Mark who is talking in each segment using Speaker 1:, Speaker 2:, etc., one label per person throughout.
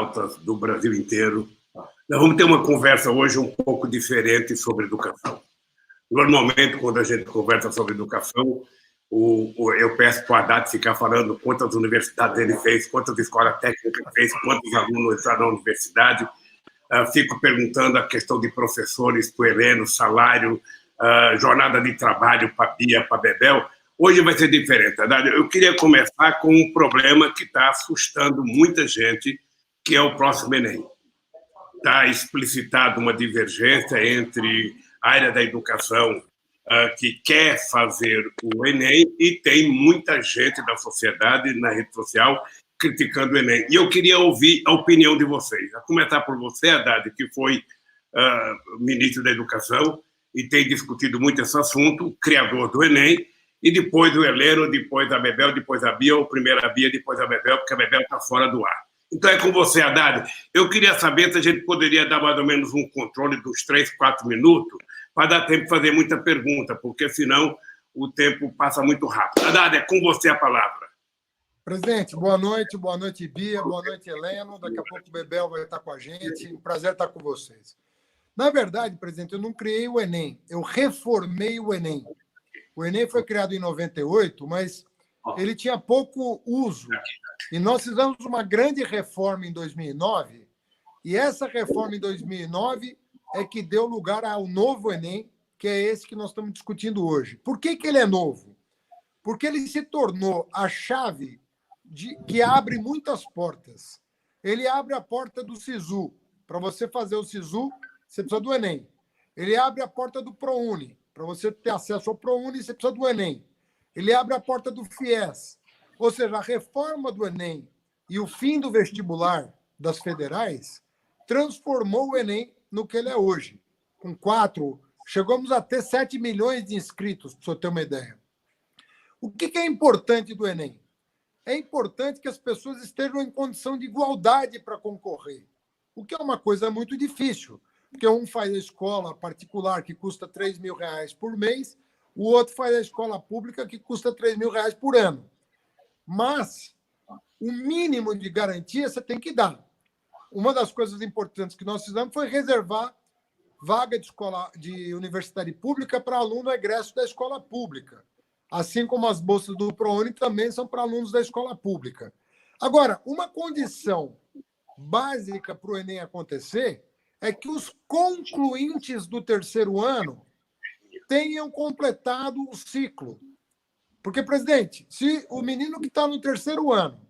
Speaker 1: internautas do Brasil inteiro. Nós vamos ter uma conversa hoje um pouco diferente sobre educação. Normalmente, quando a gente conversa sobre educação, eu peço para o Haddad ficar falando quantas universidades ele fez, quantas escolas técnicas fez, quantos alunos entraram na universidade. Fico perguntando a questão de professores para o Heleno, salário, jornada de trabalho para a Bia, para a Bebel. Hoje vai ser diferente, Haddad. Eu queria começar com um problema que está assustando muita gente, que é o próximo Enem. Está explicitado uma divergência entre a área da educação que quer fazer o Enem e tem muita gente da sociedade na rede social criticando o Enem. E eu queria ouvir a opinião de vocês. A começar por você, Haddad, que foi ministro da Educação e tem discutido muito esse assunto, criador do Enem, e depois o Heleno, depois a Bebel, depois a Bia, ou primeiro a Bia, depois a Bebel, porque a Bebel está fora do ar. Então é com você, Haddad. Eu queria saber se a gente poderia dar mais ou menos um controle dos 3, 4 minutos para dar tempo de fazer muita pergunta, porque senão o tempo passa muito rápido. Haddad, é com você a palavra.
Speaker 2: Presidente, boa noite, Bia, boa noite, Heleno. Daqui a pouco o Bebel vai estar com a gente. Um prazer estar com vocês. Na verdade, presidente, eu não criei o Enem, eu reformei o Enem. O Enem foi criado em 98, mas ele tinha pouco uso. E nós fizemos uma grande reforma em 2009, e essa reforma em 2009 é que deu lugar ao novo Enem, que é esse que nós estamos discutindo hoje. Por que ele é novo? Porque ele se tornou a chave que abre muitas portas. Ele abre a porta do SISU. Para você fazer o SISU, você precisa do Enem. Ele abre a porta do ProUni. Para você ter acesso ao ProUni, você precisa do Enem. Ele abre a porta do FIES. Ou seja, a reforma do Enem e o fim do vestibular das federais transformou o Enem no que ele é hoje. Com 4, chegamos a ter 7 milhões de inscritos, para você ter uma ideia. O que é importante do Enem? É importante que as pessoas estejam em condição de igualdade para concorrer, o que é uma coisa muito difícil, porque um faz a escola particular que custa R$3.000 por mês, o outro faz a escola pública que custa R$3.000 por ano. Mas o mínimo de garantia você tem que dar. Uma das coisas importantes que nós fizemos foi reservar vaga de universidade pública para aluno egresso da escola pública, assim como as bolsas do ProUni também são para alunos da escola pública. Agora, uma condição básica para o Enem acontecer é que os concluintes do terceiro ano tenham completado o ciclo. Porque, presidente, se o menino que está no terceiro ano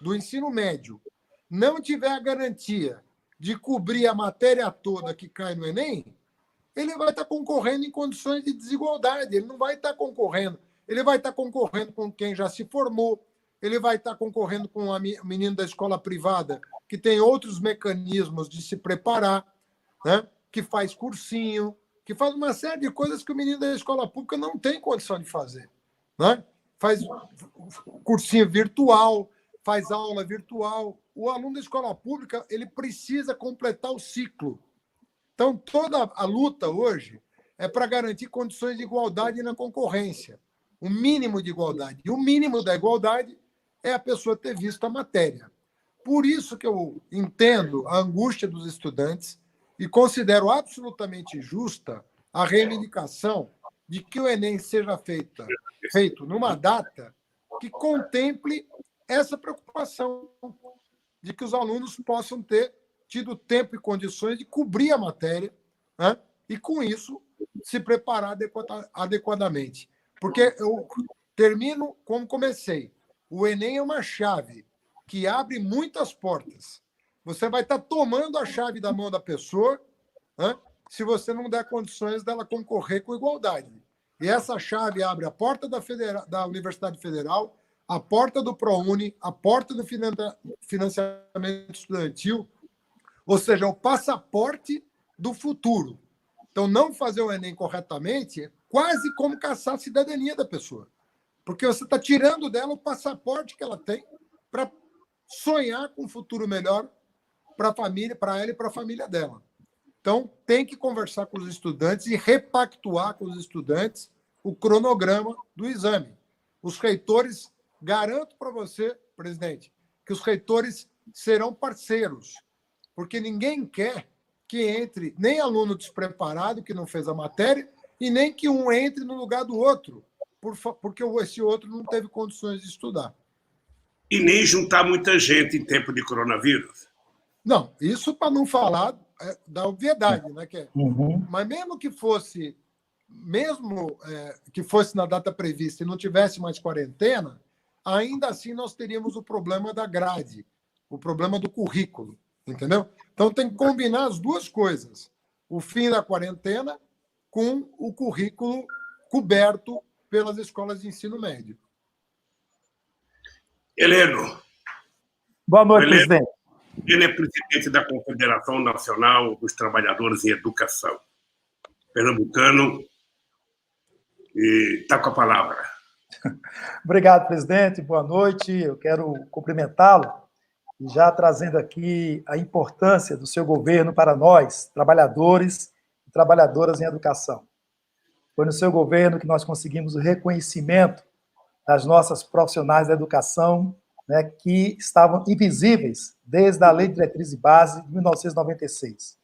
Speaker 2: do ensino médio não tiver a garantia de cobrir a matéria toda que cai no Enem, ele vai estar concorrendo em condições de desigualdade, ele não vai estar concorrendo. Ele vai estar concorrendo com quem já se formou, ele vai estar concorrendo com o menino da escola privada, que tem outros mecanismos de se preparar, né? Que faz cursinho, que faz uma série de coisas que o menino da escola pública não tem condição de fazer. Né? Faz cursinho virtual, faz aula virtual. O aluno da escola pública ele precisa completar o ciclo. Então, toda a luta hoje é para garantir condições de igualdade na concorrência. O mínimo de igualdade. E o mínimo da igualdade é a pessoa ter visto a matéria. Por isso que eu entendo a angústia dos estudantes e considero absolutamente justa a reivindicação de que o Enem seja feito numa data que contemple essa preocupação de que os alunos possam ter tido tempo e condições de cobrir a matéria, né? E, com isso, se preparar adequadamente. Porque eu termino como comecei. O Enem é uma chave que abre muitas portas. Você vai estar tomando a chave da mão da pessoa, né, se você não der condições dela concorrer com igualdade. E essa chave abre a porta da Universidade Federal, a porta do ProUni, a porta do financiamento estudantil, ou seja, o passaporte do futuro. Então, não fazer o Enem corretamente é quase como caçar a cidadania da pessoa, porque você está tirando dela o passaporte que ela tem para sonhar com um futuro melhor para a família, para ela e para a família dela. Então, tem que conversar com os estudantes e repactuar com os estudantes o cronograma do exame. Os reitores, garanto para você, presidente, que os reitores serão parceiros, porque ninguém quer que entre nem aluno despreparado que não fez a matéria e nem que um entre no lugar do outro, porque esse outro não teve condições de estudar.
Speaker 1: E nem juntar muita gente em tempo de coronavírus.
Speaker 2: Não, isso para não falar da obviedade, né? Mas mesmo que fosse na data prevista e não tivesse mais quarentena, ainda assim nós teríamos o problema da grade, o problema do currículo, entendeu? Então tem que combinar as duas coisas, o fim da quarentena com o currículo coberto pelas escolas de ensino médio.
Speaker 1: Heleno.
Speaker 3: Boa noite, presidente.
Speaker 1: Ele é presidente da Confederação Nacional dos Trabalhadores em Educação. Pernambucano, e está com a palavra.
Speaker 3: Obrigado, presidente. Boa noite. Eu quero cumprimentá-lo, já trazendo aqui a importância do seu governo para nós, trabalhadores e trabalhadoras em educação. Foi no seu governo que nós conseguimos o reconhecimento das nossas profissionais da educação, né, que estavam invisíveis desde a Lei de Diretriz e Base de 1996.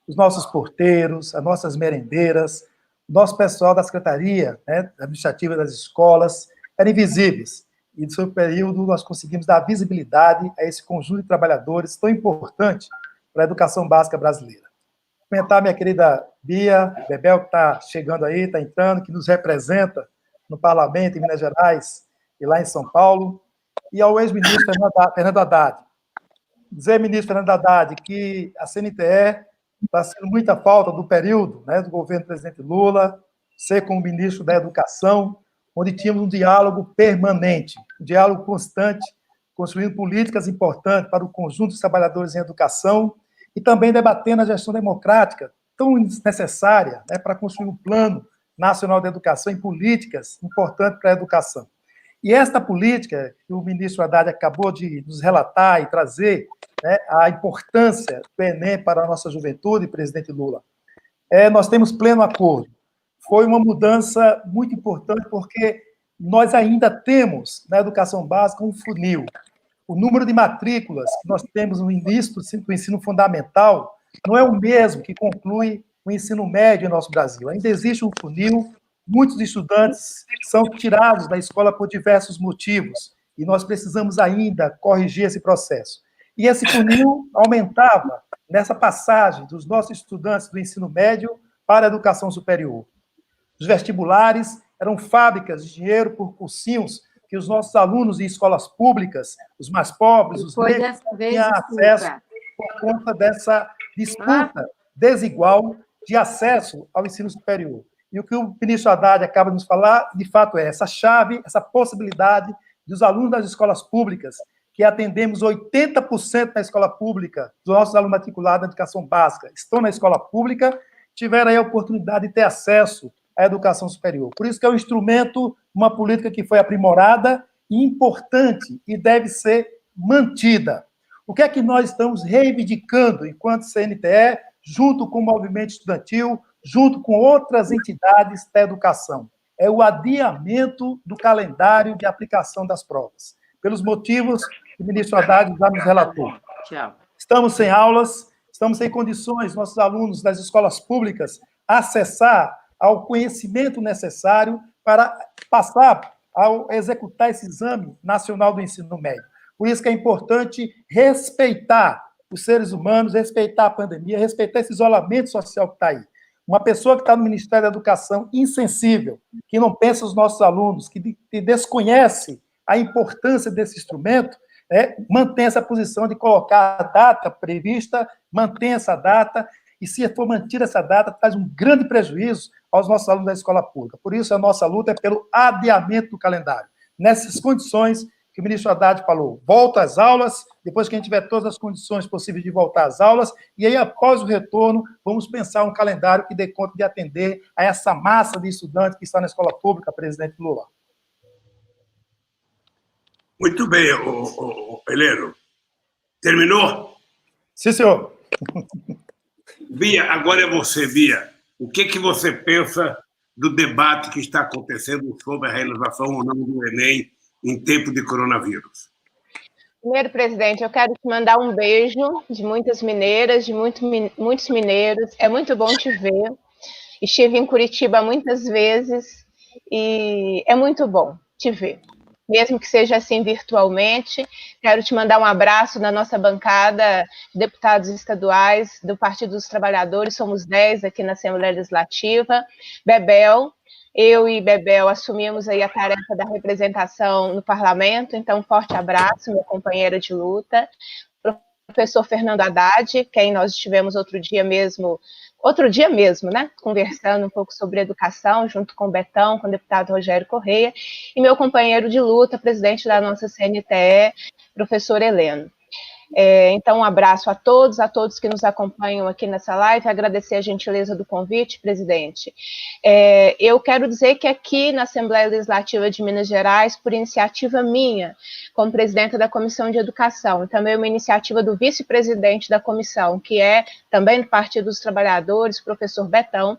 Speaker 3: Os nossos porteiros, as nossas merendeiras, o nosso pessoal da Secretaria, né, Administrativa das Escolas, eram invisíveis. E, no seu período, nós conseguimos dar visibilidade a esse conjunto de trabalhadores tão importante para a educação básica brasileira. Comentar minha querida Bia Bebel, que está chegando aí, está entrando, que nos representa no Parlamento, em Minas Gerais e lá em São Paulo, e ao ex-ministro Fernando Haddad. Dizer, ministro Fernando Haddad, que a CNTE está sendo muita falta do período, né, do governo do presidente Lula, ser como ministro da Educação, onde tínhamos um diálogo permanente, um diálogo constante, construindo políticas importantes para o conjunto dos trabalhadores em educação e também debatendo a gestão democrática tão necessária, né, para construir um plano nacional de educação e políticas importantes para a educação. E esta política que o ministro Haddad acabou de nos relatar e trazer, né, a importância do Enem para a nossa juventude, presidente Lula, nós temos pleno acordo. Foi uma mudança muito importante porque nós ainda temos na educação básica um funil. O número de matrículas que nós temos no início do ensino fundamental não é o mesmo que conclui o ensino médio em nosso Brasil. Ainda existe um funil. Muitos estudantes são tirados da escola por diversos motivos, e nós precisamos ainda corrigir esse processo. E esse funil aumentava nessa passagem dos nossos estudantes do ensino médio para a educação superior. Os vestibulares eram fábricas de dinheiro por cursinhos que os nossos alunos de escolas públicas, os mais pobres, os negros, tinham acesso por conta dessa disputa desigual de acesso ao ensino superior. E o que o ministro Haddad acaba de nos falar, de fato, é essa chave, essa possibilidade dos alunos das escolas públicas, que atendemos 80% na escola pública, dos nossos alunos matriculados na educação básica, estão na escola pública, tiveram aí a oportunidade de ter acesso à educação superior. Por isso que é um instrumento, uma política que foi aprimorada e importante e deve ser mantida. O que é que nós estamos reivindicando enquanto CNTE, junto com o movimento estudantil, junto com outras entidades da educação? É o adiamento do calendário de aplicação das provas, pelos motivos que o ministro Haddad já nos relatou. Estamos sem aulas, estamos sem condições, nossos alunos das escolas públicas, acessar ao conhecimento necessário para passar a executar esse exame nacional do ensino médio. Por isso que é importante respeitar os seres humanos, respeitar a pandemia, respeitar esse isolamento social que está aí. Uma pessoa que está no Ministério da Educação insensível, que não pensa os nossos alunos, que desconhece a importância desse instrumento, mantém essa posição de colocar a data prevista, mantém essa data, e se for mantida essa data, traz um grande prejuízo aos nossos alunos da escola pública. Por isso, a nossa luta é pelo adiamento do calendário. Nessas condições que o ministro Haddad falou, volta às aulas, depois que a gente tiver todas as condições possíveis de voltar às aulas, e aí, após o retorno, vamos pensar um calendário que dê conta de atender a essa massa de estudantes que está na escola pública, presidente Lula.
Speaker 1: Muito bem, Heleno. Terminou?
Speaker 3: Sim, senhor.
Speaker 1: Bia, agora é você, Bia. O que você pensa do debate que está acontecendo sobre a realização ou não do Enem em tempo de coronavírus?
Speaker 4: Primeiro, presidente, eu quero te mandar um beijo de muitas mineiras, de muitos mineiros. É muito bom te ver. Estive em Curitiba muitas vezes e é muito bom te ver, mesmo que seja assim virtualmente. Quero te mandar um abraço na nossa bancada de deputados estaduais do Partido dos Trabalhadores, somos 10 aqui na Assembleia Legislativa. Bebel, eu e Bebel assumimos aí a tarefa da representação no parlamento, então um forte abraço, minha companheira de luta. Professor Fernando Haddad, quem nós estivemos outro dia mesmo, né, conversando um pouco sobre educação, junto com o Betão, com o deputado Rogério Correia, e meu companheiro de luta, presidente da nossa CNTE, professor Heleno. Então, um abraço a todos que nos acompanham aqui nessa live, agradecer a gentileza do convite, presidente. Eu quero dizer que aqui na Assembleia Legislativa de Minas Gerais, por iniciativa minha, como presidenta da Comissão de Educação, e também uma iniciativa do vice-presidente da comissão, que é também do Partido dos Trabalhadores, professor Betão,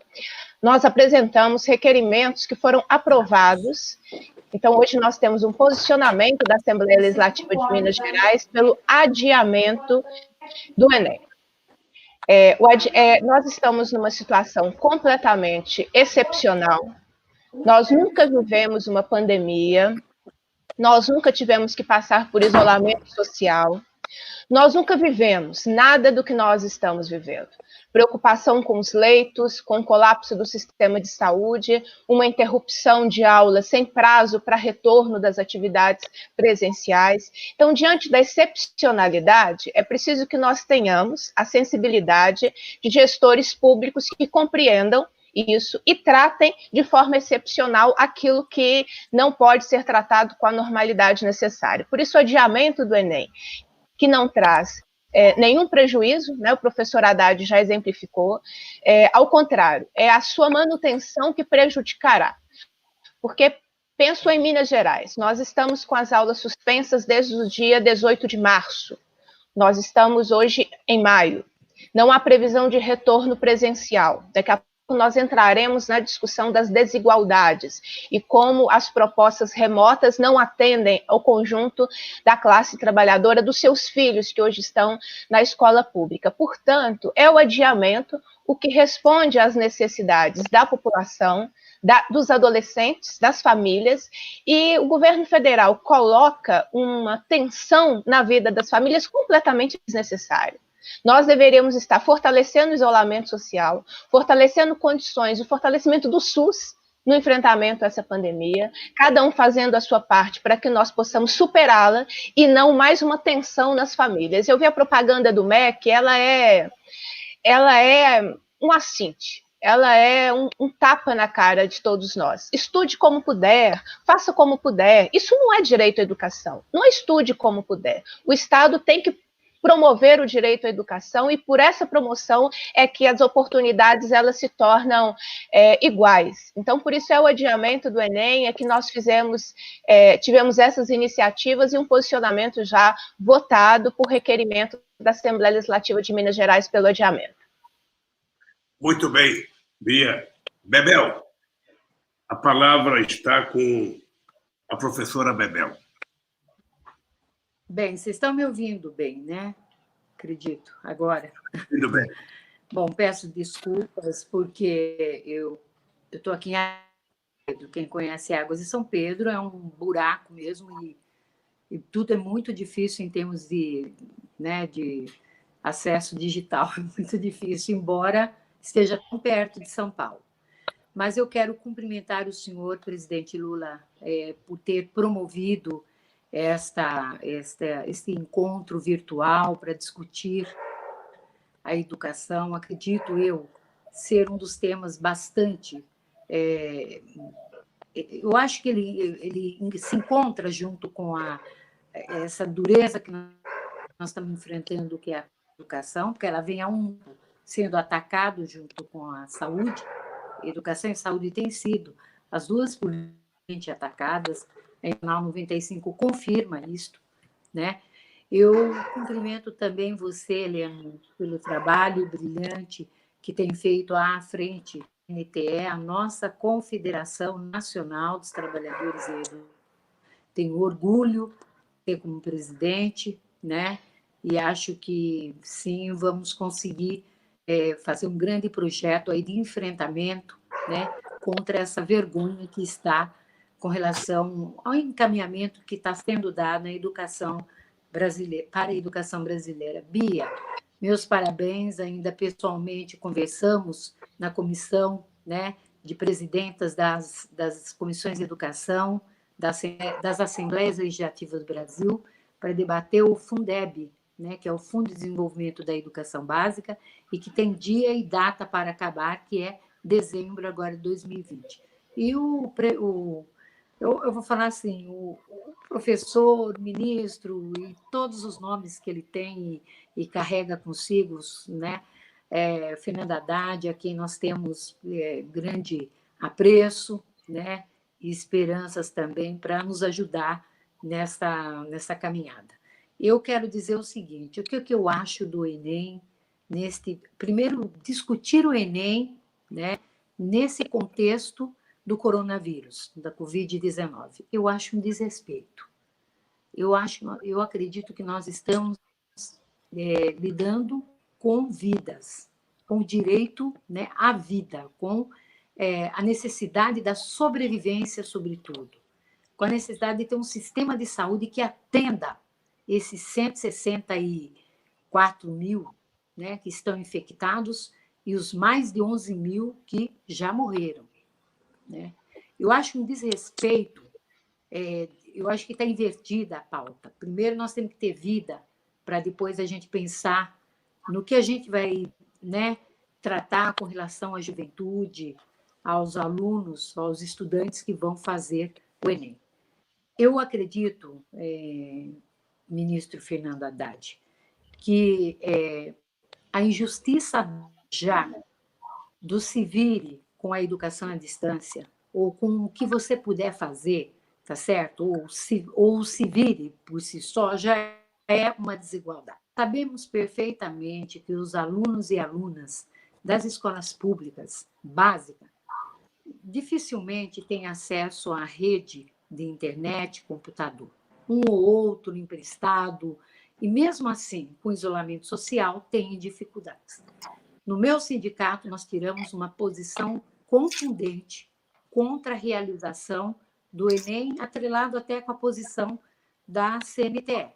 Speaker 4: nós apresentamos requerimentos que foram aprovados. Então, hoje nós temos um posicionamento da Assembleia Legislativa de Minas Gerais pelo adiamento do Enem. Nós estamos numa situação completamente excepcional. Nós nunca vivemos uma pandemia, nós nunca tivemos que passar por isolamento social, nós nunca vivemos nada do que nós estamos vivendo. Preocupação com os leitos, com o colapso do sistema de saúde, uma interrupção de aulas sem prazo para retorno das atividades presenciais. Então, diante da excepcionalidade, é preciso que nós tenhamos a sensibilidade de gestores públicos que compreendam isso e tratem de forma excepcional aquilo que não pode ser tratado com a normalidade necessária. Por isso, o adiamento do Enem, que não traz nenhum prejuízo, né? O professor Haddad já exemplificou, ao contrário, é a sua manutenção que prejudicará, porque penso em Minas Gerais, nós estamos com as aulas suspensas desde o dia 18 de março, nós estamos hoje em maio, não há previsão de retorno presencial, daqui a pouco nós entraremos na discussão das desigualdades e como as propostas remotas não atendem ao conjunto da classe trabalhadora, dos seus filhos que hoje estão na escola pública. Portanto, é o adiamento o que responde às necessidades da população, dos adolescentes, das famílias, e o governo federal coloca uma tensão na vida das famílias completamente desnecessária. Nós deveríamos estar fortalecendo o isolamento social, fortalecendo condições, o fortalecimento do SUS no enfrentamento a essa pandemia, cada um fazendo a sua parte para que nós possamos superá-la e não mais uma tensão nas famílias. Eu vi a propaganda do MEC, ela é um assinte, ela é um tapa na cara de todos nós. Estude como puder, faça como puder. Isso não é direito à educação, não estude como puder. O Estado tem que promover o direito à educação e por essa promoção é que as oportunidades elas se tornam iguais. Então, por isso é o adiamento do Enem, é que nós tivemos essas iniciativas e um posicionamento já votado por requerimento da Assembleia Legislativa de Minas Gerais pelo adiamento.
Speaker 1: Muito bem, Bia. Bebel, a palavra está com a professora Bebel.
Speaker 5: Bem, vocês estão me ouvindo bem, né? Acredito, agora.
Speaker 1: Tudo bem.
Speaker 5: Bom, peço desculpas, porque eu estou aqui em Pedro. Quem conhece Águas de São Pedro é um buraco mesmo, e tudo é muito difícil em termos de acesso digital, é muito difícil, embora esteja tão perto de São Paulo. Mas eu quero cumprimentar o senhor, presidente Lula, por ter promovido este encontro virtual para discutir a educação. Acredito eu ser um dos temas bastante... eu acho que ele se encontra junto com essa dureza que nós estamos enfrentando, que é a educação, porque ela vem sendo atacado junto com a saúde. Educação e saúde têm sido as duas politicamente atacadas. A Jornal 95 confirma isto, né? Eu cumprimento também você, Heleno, pelo trabalho brilhante que tem feito à frente da CNTE, a nossa Confederação Nacional dos Trabalhadores e Educadores. Tenho orgulho como presidente, né? E acho que sim, vamos conseguir fazer um grande projeto aí de enfrentamento, né, contra essa vergonha que está com relação ao encaminhamento que está sendo dado na educação brasileira, para a educação brasileira. Bia, meus parabéns, ainda pessoalmente conversamos na comissão, né, de presidentas das comissões de educação, das Assembleias Legislativas do Brasil, para debater o Fundeb, né, que é o Fundo de Desenvolvimento da Educação Básica, e que tem dia e data para acabar, que é dezembro agora de 2020. E eu vou falar assim, o professor, o ministro e todos os nomes que ele tem e carrega consigo, né, Fernando Haddad, a quem nós temos grande apreço, né, e esperanças também para nos ajudar nessa caminhada. Eu quero dizer o seguinte, o que eu acho do Enem, primeiro, discutir o Enem, né, nesse contexto do coronavírus, da Covid-19. Eu acho um desrespeito. Eu acredito que nós estamos lidando com vidas, com o direito, né, à vida, com a necessidade da sobrevivência, sobretudo, com a necessidade de ter um sistema de saúde que atenda esses 164 mil, né, que estão infectados e os mais de 11 mil que já morreram, né? Eu acho um desrespeito, eu acho que está invertida a pauta. Primeiro, nós temos que ter vida para depois a gente pensar no que a gente vai, né, tratar com relação à juventude, aos alunos, aos estudantes que vão fazer o Enem. Eu acredito, ministro Fernando Haddad, que a injustiça já do se vire com a educação à distância, ou com o que você puder fazer, tá certo? Ou se vire por si só, já é uma desigualdade. Sabemos perfeitamente que os alunos e alunas das escolas públicas básicas dificilmente têm acesso à rede de internet, computador. Um ou outro emprestado, e mesmo assim, com isolamento social, tem dificuldades. No meu sindicato, nós tiramos uma posição contundente contra a realização do Enem, atrelado até com a posição da CNTE,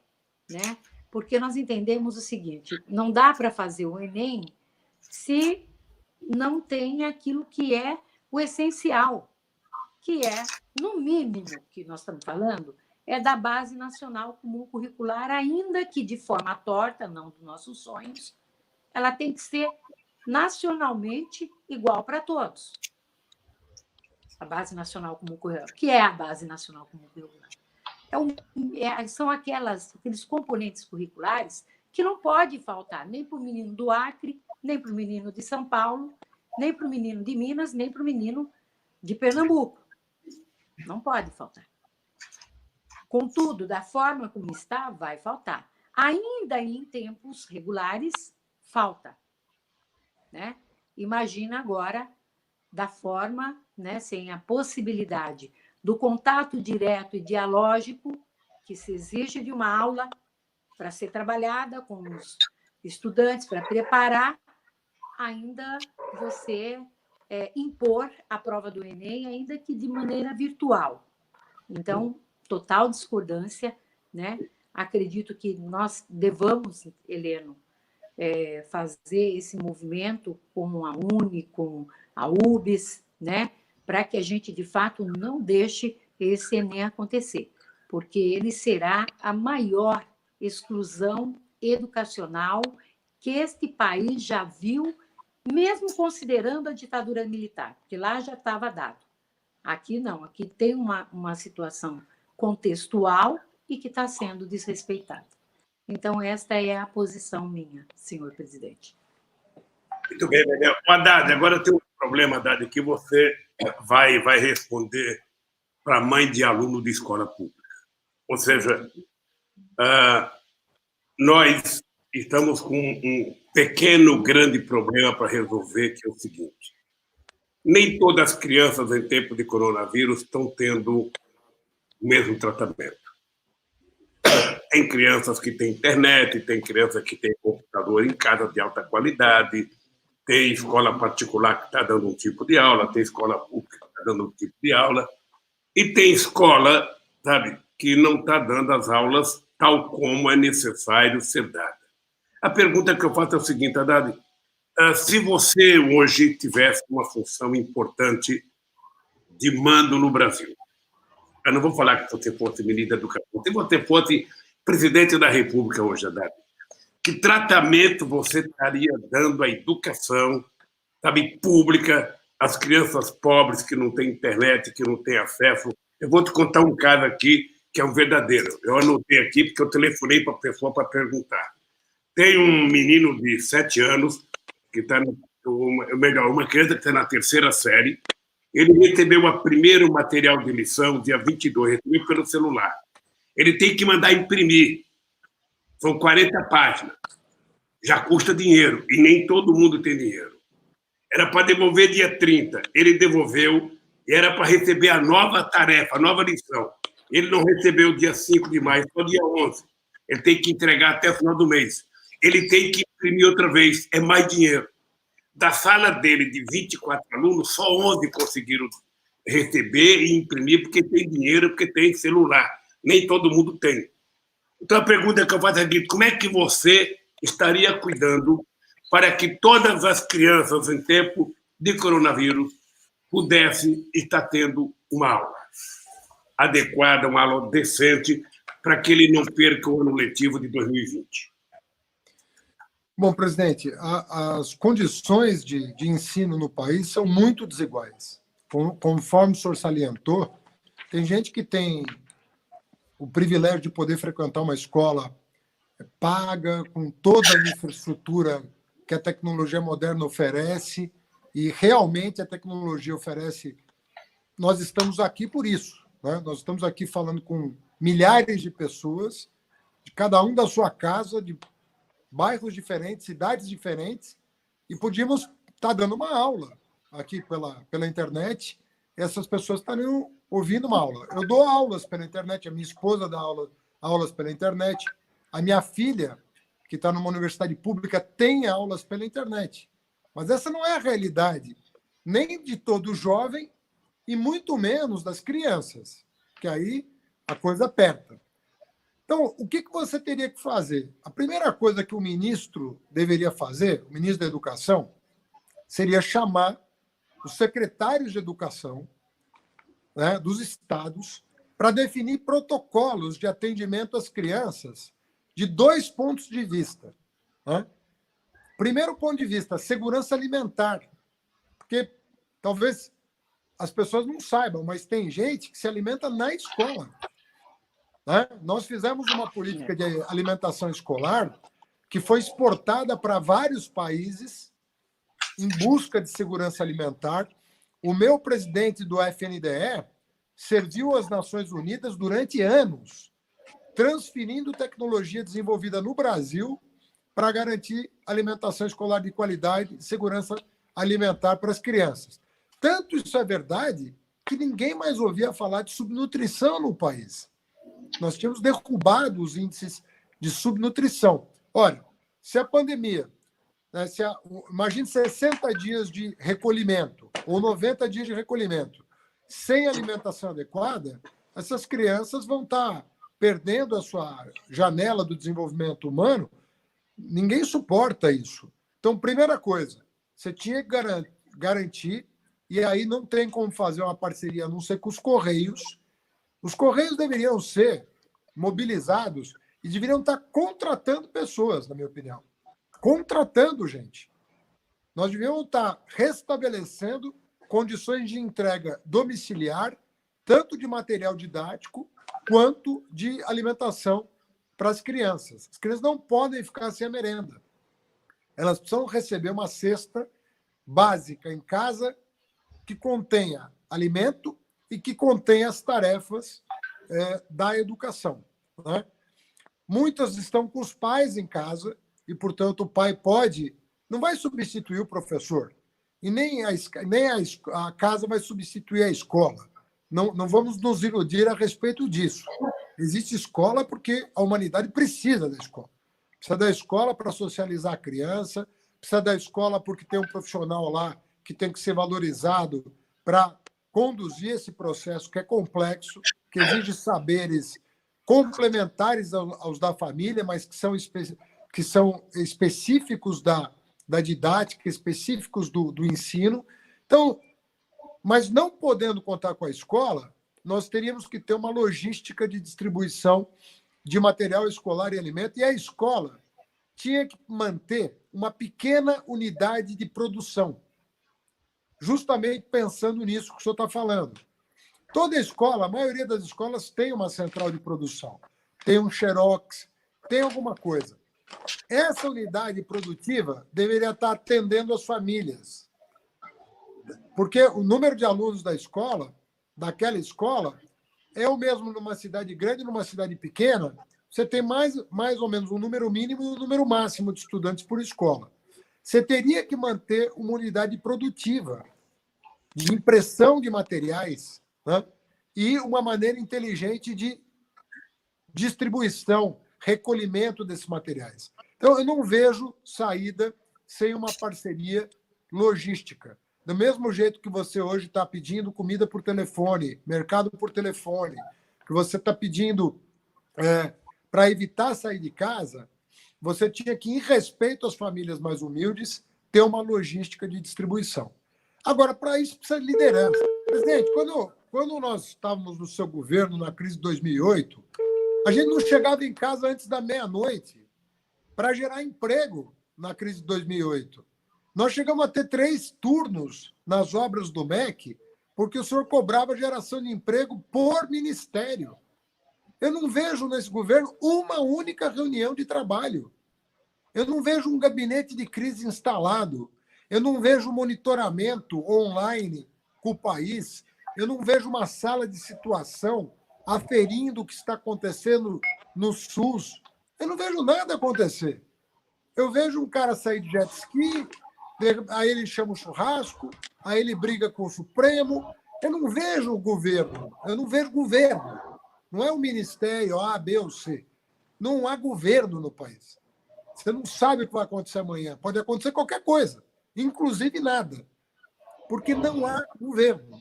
Speaker 5: né? Porque nós entendemos o seguinte, não dá para fazer o Enem se não tem aquilo que é o essencial, que é, no mínimo, que nós estamos falando, é da Base Nacional Comum Curricular, ainda que de forma torta, não dos nossos sonhos, ela tem que ser nacionalmente igual para todos. A Base Nacional Comum Curricular. O que é a Base Nacional Comum Curricular? São aqueles componentes curriculares que não pode faltar nem para o menino do Acre, nem para o menino de São Paulo, nem para o menino de Minas, nem para o menino de Pernambuco. Não pode faltar. Contudo, da forma como está, vai faltar. Ainda em tempos regulares, falta, né? Imagina agora, da forma, né, sem a possibilidade do contato direto e dialógico que se exige de uma aula para ser trabalhada com os estudantes, para preparar, ainda você impor a prova do Enem, ainda que de maneira virtual. Então, total discordância, né? Acredito que nós devamos, Heleno, fazer esse movimento com a UNE, com a UBS, né? Para que a gente, de fato, não deixe esse Enem acontecer, porque ele será a maior exclusão educacional que este país já viu, mesmo considerando a ditadura militar, porque lá já estava dado. Aqui não, aqui tem uma situação contextual e que está sendo desrespeitada. Então, esta é a posição minha, senhor presidente.
Speaker 1: Muito bem, Bebel. Haddad, agora tem um problema, Haddad, que você vai responder para mãe de aluno de escola pública. Ou seja, nós estamos com um pequeno, grande problema para resolver, que é o seguinte. Nem todas as crianças em tempo de coronavírus estão tendo o mesmo tratamento. Tem crianças que têm internet, tem crianças que têm computador em casa de alta qualidade, tem escola particular que está dando um tipo de aula, tem escola pública que está dando um tipo de aula, e tem escola, sabe, que não está dando as aulas tal como é necessário ser dada. A pergunta que eu faço é o seguinte, Haddad, se você hoje tivesse uma função importante de mando no Brasil, eu não vou falar que você fosse ministro da Educação, se você fosse presidente da República hoje, Haddad, que tratamento você estaria dando à educação, sabe, pública, às crianças pobres que não têm internet, que não têm acesso? Eu vou te contar um caso aqui que é um verdadeiro. Eu anotei aqui porque eu telefonei para a pessoa para perguntar. Tem um menino de 7 anos, que está, uma criança que está na 3ª série, ele recebeu o primeiro material de lição, dia 22, recebeu pelo celular. Ele tem que mandar imprimir. São 40 páginas. Já custa dinheiro, e nem todo mundo tem dinheiro. Era para devolver dia 30, ele devolveu, e era para receber a nova tarefa, a nova lição. Ele não recebeu dia 5 de maio, só dia 11. Ele tem que entregar até o final do mês. Ele tem que imprimir outra vez, é mais dinheiro. Da sala dele, de 24 alunos, só 11 conseguiram receber e imprimir, porque tem dinheiro, porque tem celular. Nem todo mundo tem. Então, a pergunta que eu faço é a seguinte: como é que você estaria cuidando para que todas as crianças, em tempo de coronavírus, pudessem estar tendo uma aula adequada, uma aula decente, para que ele não perca o ano letivo de 2020?
Speaker 2: Bom, presidente, as condições de ensino no país são muito desiguais. Conforme o senhor salientou, tem gente que tem o privilégio de poder frequentar uma escola paga, com toda a infraestrutura que a tecnologia moderna oferece, e realmente a tecnologia oferece. Nós estamos aqui por isso, né? Nós estamos aqui falando com milhares de pessoas, de cada um da sua casa, de bairros diferentes, cidades diferentes, e podíamos estar dando uma aula aqui pela internet, e essas pessoas estariam ouvindo uma aula. Eu dou aulas pela internet, a minha esposa dá aulas pela internet, a minha filha, que está numa universidade pública, tem aulas pela internet. Mas essa não é a realidade, nem de todo jovem, e muito menos das crianças, que aí a coisa aperta. Então, o que você teria que fazer? A primeira coisa que o ministro deveria fazer, o ministro da Educação, seria chamar os secretários de Educação, né, dos estados, para definir protocolos de atendimento às crianças de 2 pontos de vista. Né? Primeiro ponto de vista, segurança alimentar. Porque talvez as pessoas não saibam, mas tem gente que se alimenta na escola. Né? Nós fizemos uma política de alimentação escolar que foi exportada para vários países em busca de segurança alimentar. O meu presidente do FNDE serviu às Nações Unidas durante anos, transferindo tecnologia desenvolvida no Brasil para garantir alimentação escolar de qualidade e segurança alimentar para as crianças. Tanto isso é verdade que ninguém mais ouvia falar de subnutrição no país. Nós tínhamos derrubado os índices de subnutrição. Olha, se a pandemia, né, imagine 60 dias de recolhimento ou 90 dias de recolhimento, sem alimentação adequada, essas crianças vão estar perdendo a sua janela do desenvolvimento humano. Ninguém suporta isso. Então, primeira coisa, você tinha que garantir, e aí não tem como fazer uma parceria a não ser com os Correios. Os Correios deveriam ser mobilizados e deveriam estar contratando pessoas, na minha opinião. Contratando gente. Nós devíamos estar restabelecendo condições de entrega domiciliar, tanto de material didático quanto de alimentação para as crianças. As crianças não podem ficar sem a merenda. Elas precisam receber uma cesta básica em casa que contenha alimento e que contenha as tarefas da educação. Né? Muitas estão com os pais em casa e, portanto, o pai não vai substituir o professor e nem a casa vai substituir a escola. não vamos nos iludir a respeito disso. Existe escola porque a humanidade precisa da escola. Precisa da escola para socializar a criança, precisa da escola porque tem um profissional lá que tem que ser valorizado para conduzir esse processo que é complexo, que exige saberes complementares aos da família, mas que são específicos da didática, específicos do ensino. Então, mas não podendo contar com a escola, nós teríamos que ter uma logística de distribuição de material escolar e alimento, e a escola tinha que manter uma pequena unidade de produção, justamente pensando nisso que o senhor está falando. Toda escola, a maioria das escolas tem uma central de produção, tem um xerox, tem alguma coisa. Essa unidade produtiva deveria estar atendendo as famílias, porque o número de alunos da escola, daquela escola, é o mesmo numa cidade grande e numa cidade pequena. Você tem mais ou menos um número mínimo e um número máximo de estudantes por escola. Você teria que manter uma unidade produtiva de impressão de materiais, né? E uma maneira inteligente de distribuição, recolhimento desses materiais. Então, eu não vejo saída sem uma parceria logística. Do mesmo jeito que você hoje está pedindo comida por telefone, mercado por telefone, que você está pedindo para evitar sair de casa, você tinha que, em respeito às famílias mais humildes, ter uma logística de distribuição. Agora, para isso, precisa de liderança. Presidente, quando nós estávamos no seu governo, na crise de 2008, a gente não chegava em casa antes da meia-noite para gerar emprego na crise de 2008. Nós chegamos a ter 3 turnos nas obras do MEC, porque o senhor cobrava geração de emprego por ministério. Eu não vejo nesse governo uma única reunião de trabalho. Eu não vejo um gabinete de crise instalado. Eu não vejo monitoramento online com o país. Eu não vejo uma sala de situação aferindo o que está acontecendo no SUS. Eu não vejo nada acontecer. Eu vejo um cara sair de jet ski, aí ele chama o churrasco, aí ele briga com o Supremo. Eu não vejo o governo. Eu não vejo governo. Não é o ministério A, B ou C. Não há governo no país. Você não sabe o que vai acontecer amanhã. Pode acontecer qualquer coisa, inclusive nada, porque não há governo.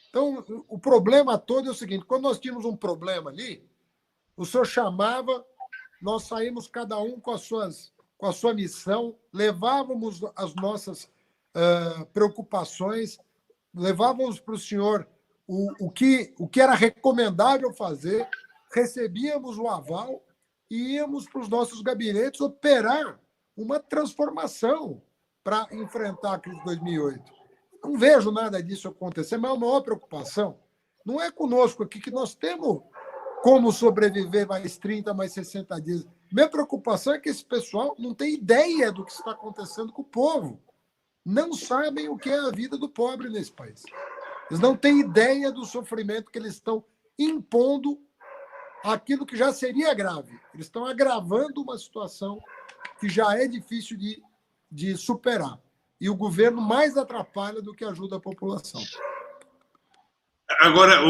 Speaker 2: Então, o problema todo é o seguinte: quando nós tínhamos um problema ali, o senhor chamava, nós saímos cada um com a sua missão, levávamos as nossas preocupações, levávamos para o senhor o que era recomendável fazer, recebíamos o aval e íamos para os nossos gabinetes operar uma transformação para enfrentar a crise de 2008. Não vejo nada disso acontecer, mas a maior preocupação não é conosco aqui, que nós temos como sobreviver mais 30, mais 60 dias. Minha preocupação é que esse pessoal não tem ideia do que está acontecendo com o povo. Não sabem o que é a vida do pobre nesse país. Eles não têm ideia do sofrimento que eles estão impondo aquilo que já seria grave. Eles estão agravando uma situação que já é difícil de superar. E o governo mais atrapalha do que ajuda a população.
Speaker 1: Agora,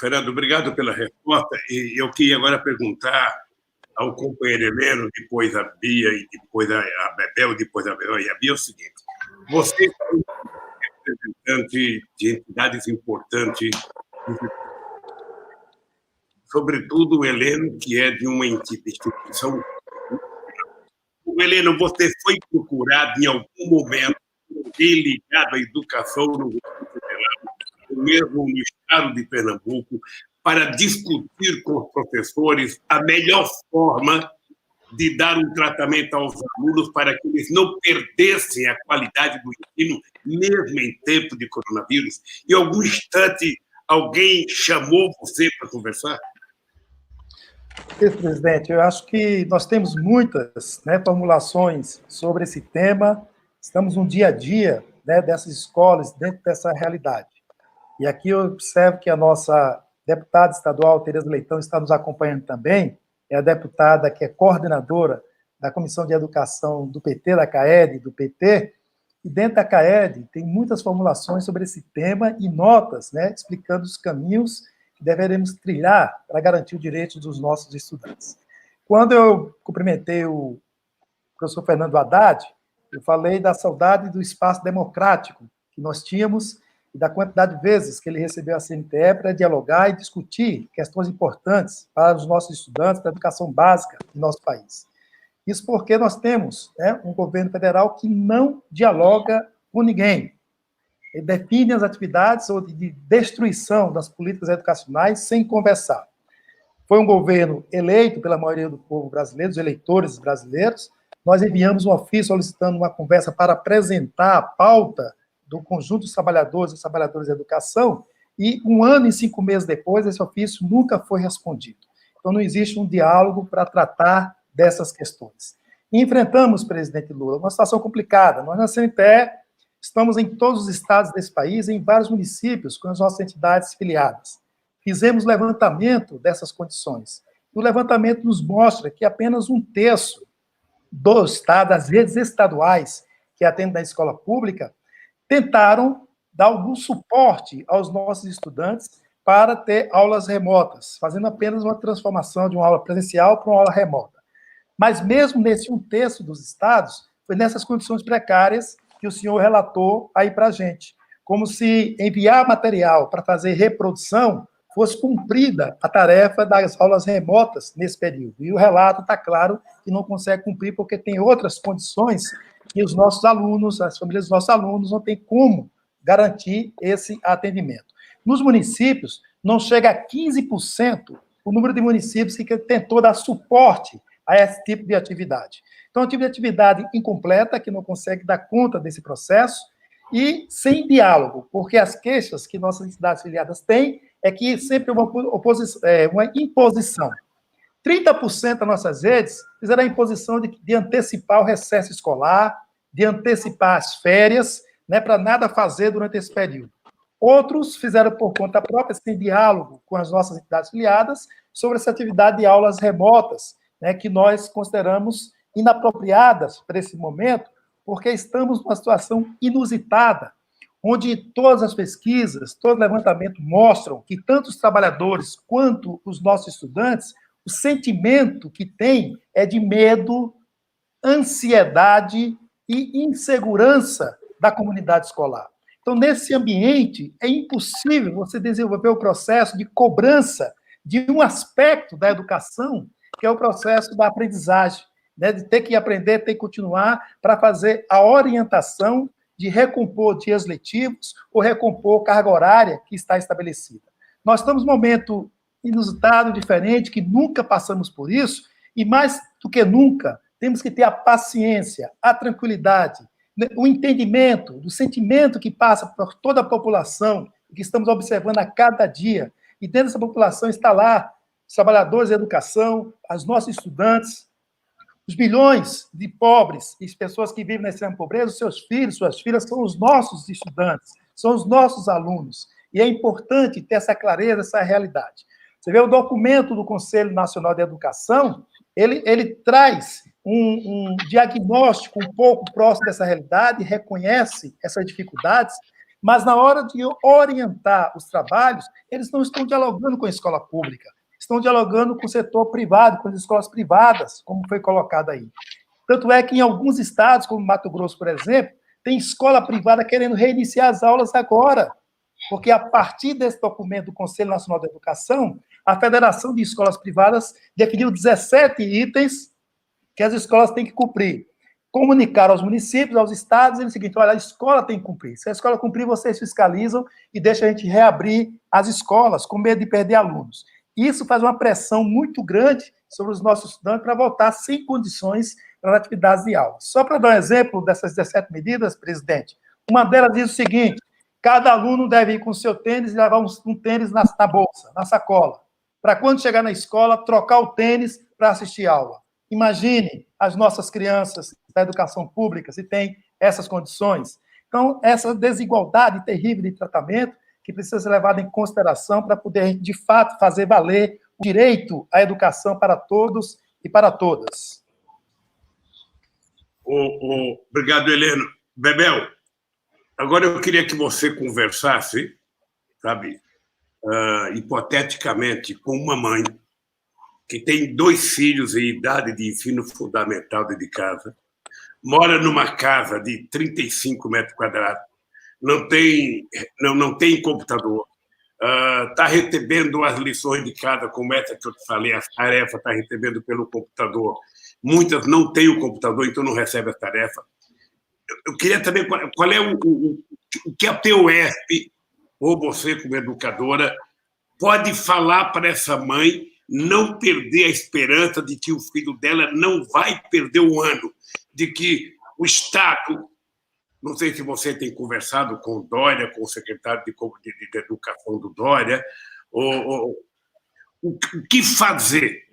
Speaker 1: Fernando, obrigado pela resposta. E eu queria agora perguntar ao companheiro Heleno, depois a Bia, e depois a Bebel, depois a Bebel e a Bia, é o seguinte: você é representante de entidades importantes, sobretudo o Heleno, que é de uma instituição. Heleno, você foi procurado em algum momento, ligado à educação no governo federal, mesmo no estado de Pernambuco, para discutir com os professores a melhor forma de dar um tratamento aos alunos para que eles não perdessem a qualidade do ensino, mesmo em tempo de coronavírus? Em algum instante, alguém chamou você para conversar?
Speaker 3: Presidente, eu acho que nós temos muitas formulações sobre esse tema. Estamos no dia a dia dessas escolas, dentro dessa realidade. E aqui eu observo que a nossa deputada estadual, Tereza Leitão, está nos acompanhando também. É a deputada que é coordenadora da Comissão de Educação do PT, da CAED, do PT, E dentro da CAED tem muitas formulações sobre esse tema e notas, né, explicando os caminhos que deveremos trilhar para garantir o direito dos nossos estudantes. Quando eu cumprimentei o professor Fernando Haddad, eu falei da saudade do espaço democrático que nós tínhamos e da quantidade de vezes que ele recebeu a CNTE para dialogar e discutir questões importantes para os nossos estudantes, para a educação básica do nosso país. Isso porque nós temos, né, um governo federal que não dialoga com ninguém. Ele define as atividades ou de destruição das políticas educacionais sem conversar. Foi um governo eleito pela maioria do povo brasileiro, dos eleitores brasileiros. Nós enviamos um ofício solicitando uma conversa para apresentar a pauta do conjunto dos trabalhadores e trabalhadoras da educação, e 1 ano e 5 meses depois, esse ofício nunca foi respondido. Então, não existe um diálogo para tratar dessas questões. E enfrentamos, presidente Lula, uma situação complicada. Nós, na CNTE, estamos em todos os estados desse país, em vários municípios, com as nossas entidades filiadas. Fizemos levantamento dessas condições. E o levantamento nos mostra que apenas 1/3 do estado, das redes estaduais que atendem da escola pública, tentaram dar algum suporte aos nossos estudantes para ter aulas remotas, fazendo apenas uma transformação de uma aula presencial para uma aula remota. Mas mesmo nesse 1/3 dos estados, foi nessas condições precárias que o senhor relatou aí para a gente, como se enviar material para fazer reprodução fosse cumprida a tarefa das aulas remotas nesse período. E o relato está claro que não consegue cumprir porque tem outras condições que os nossos alunos, as famílias dos nossos alunos, não têm como garantir esse atendimento. Nos municípios, não chega a 15% o número de municípios que tentou dar suporte a esse tipo de atividade. Então, é um tipo de atividade incompleta, que não consegue dar conta desse processo, e sem diálogo, porque as queixas que nossas entidades filiadas têm é que sempre uma imposição. 30% das nossas redes fizeram a imposição de antecipar o recesso escolar, de antecipar as férias, né, para nada fazer durante esse período. Outros fizeram por conta própria, sem diálogo com as nossas entidades filiadas, sobre essa atividade de aulas remotas, né, que nós consideramos inapropriadas para esse momento, porque estamos numa situação inusitada, onde todas as pesquisas, todo levantamento mostram que tanto os trabalhadores quanto os nossos estudantes, o sentimento que têm é de medo, ansiedade e insegurança da comunidade escolar. Então, nesse ambiente, é impossível você desenvolver o processo de cobrança de um aspecto da educação, que é o processo da aprendizagem, né, de ter que aprender, ter que continuar para fazer a orientação de recompor dias letivos ou recompor carga horária que está estabelecida. Nós estamos num momento inusitado, diferente, que nunca passamos por isso, e mais do que nunca, temos que ter a paciência, a tranquilidade, o entendimento do sentimento que passa por toda a população, que estamos observando a cada dia. E dentro dessa população está lá os trabalhadores da educação, os nossos estudantes, os bilhões de pobres e pessoas que vivem na extrema pobreza, os seus filhos, suas filhas, são os nossos estudantes, são os nossos alunos. E é importante ter essa clareza, essa realidade. Você vê o documento do Conselho Nacional de Educação, ele traz um diagnóstico um pouco próximo dessa realidade, reconhece essas dificuldades, mas na hora de orientar os trabalhos, eles não estão dialogando com a escola pública, estão dialogando com o setor privado, com as escolas privadas, como foi colocado aí. Tanto é que em alguns estados, como Mato Grosso, por exemplo, tem escola privada querendo reiniciar as aulas agora, porque a partir desse documento do Conselho Nacional de Educação, a Federação de Escolas Privadas definiu 17 itens que as escolas têm que cumprir. Comunicar aos municípios, aos estados, é o seguinte: olha, a escola tem que cumprir. Se a escola cumprir, vocês fiscalizam e deixam a gente reabrir as escolas, com medo de perder alunos. Isso faz uma pressão muito grande sobre os nossos estudantes para voltar sem condições para as atividades de aula. Só para dar um exemplo dessas 17 medidas, presidente, uma delas diz o seguinte: cada aluno deve ir com o seu tênis e levar um tênis na bolsa, na sacola, para quando chegar na escola, trocar o tênis para assistir aula. Imagine as nossas crianças da educação pública se tem essas condições. Então, essa desigualdade terrível de tratamento que precisa ser levada em consideração para poder, de fato, fazer valer o direito à educação para todos e para todas.
Speaker 1: Obrigado, Heleno. Bebel, Agora eu queria que você conversasse, sabe, hipoteticamente, com uma mãe que tem 2 filhos em idade de ensino fundamental dentro de casa, mora numa casa de 35 metros quadrados, não tem computador, está recebendo as lições de casa, como essa que eu te falei, as tarefas, está recebendo pelo computador. Muitas não têm o computador, então não recebem as tarefas. Eu queria saber qual é o que a PUESP, ou você como educadora, pode falar para essa mãe não perder a esperança de que o filho dela não vai perder o ano, de que o Estado, não sei se você tem conversado com o Dória, com o secretário de Educação do Dória, o que fazer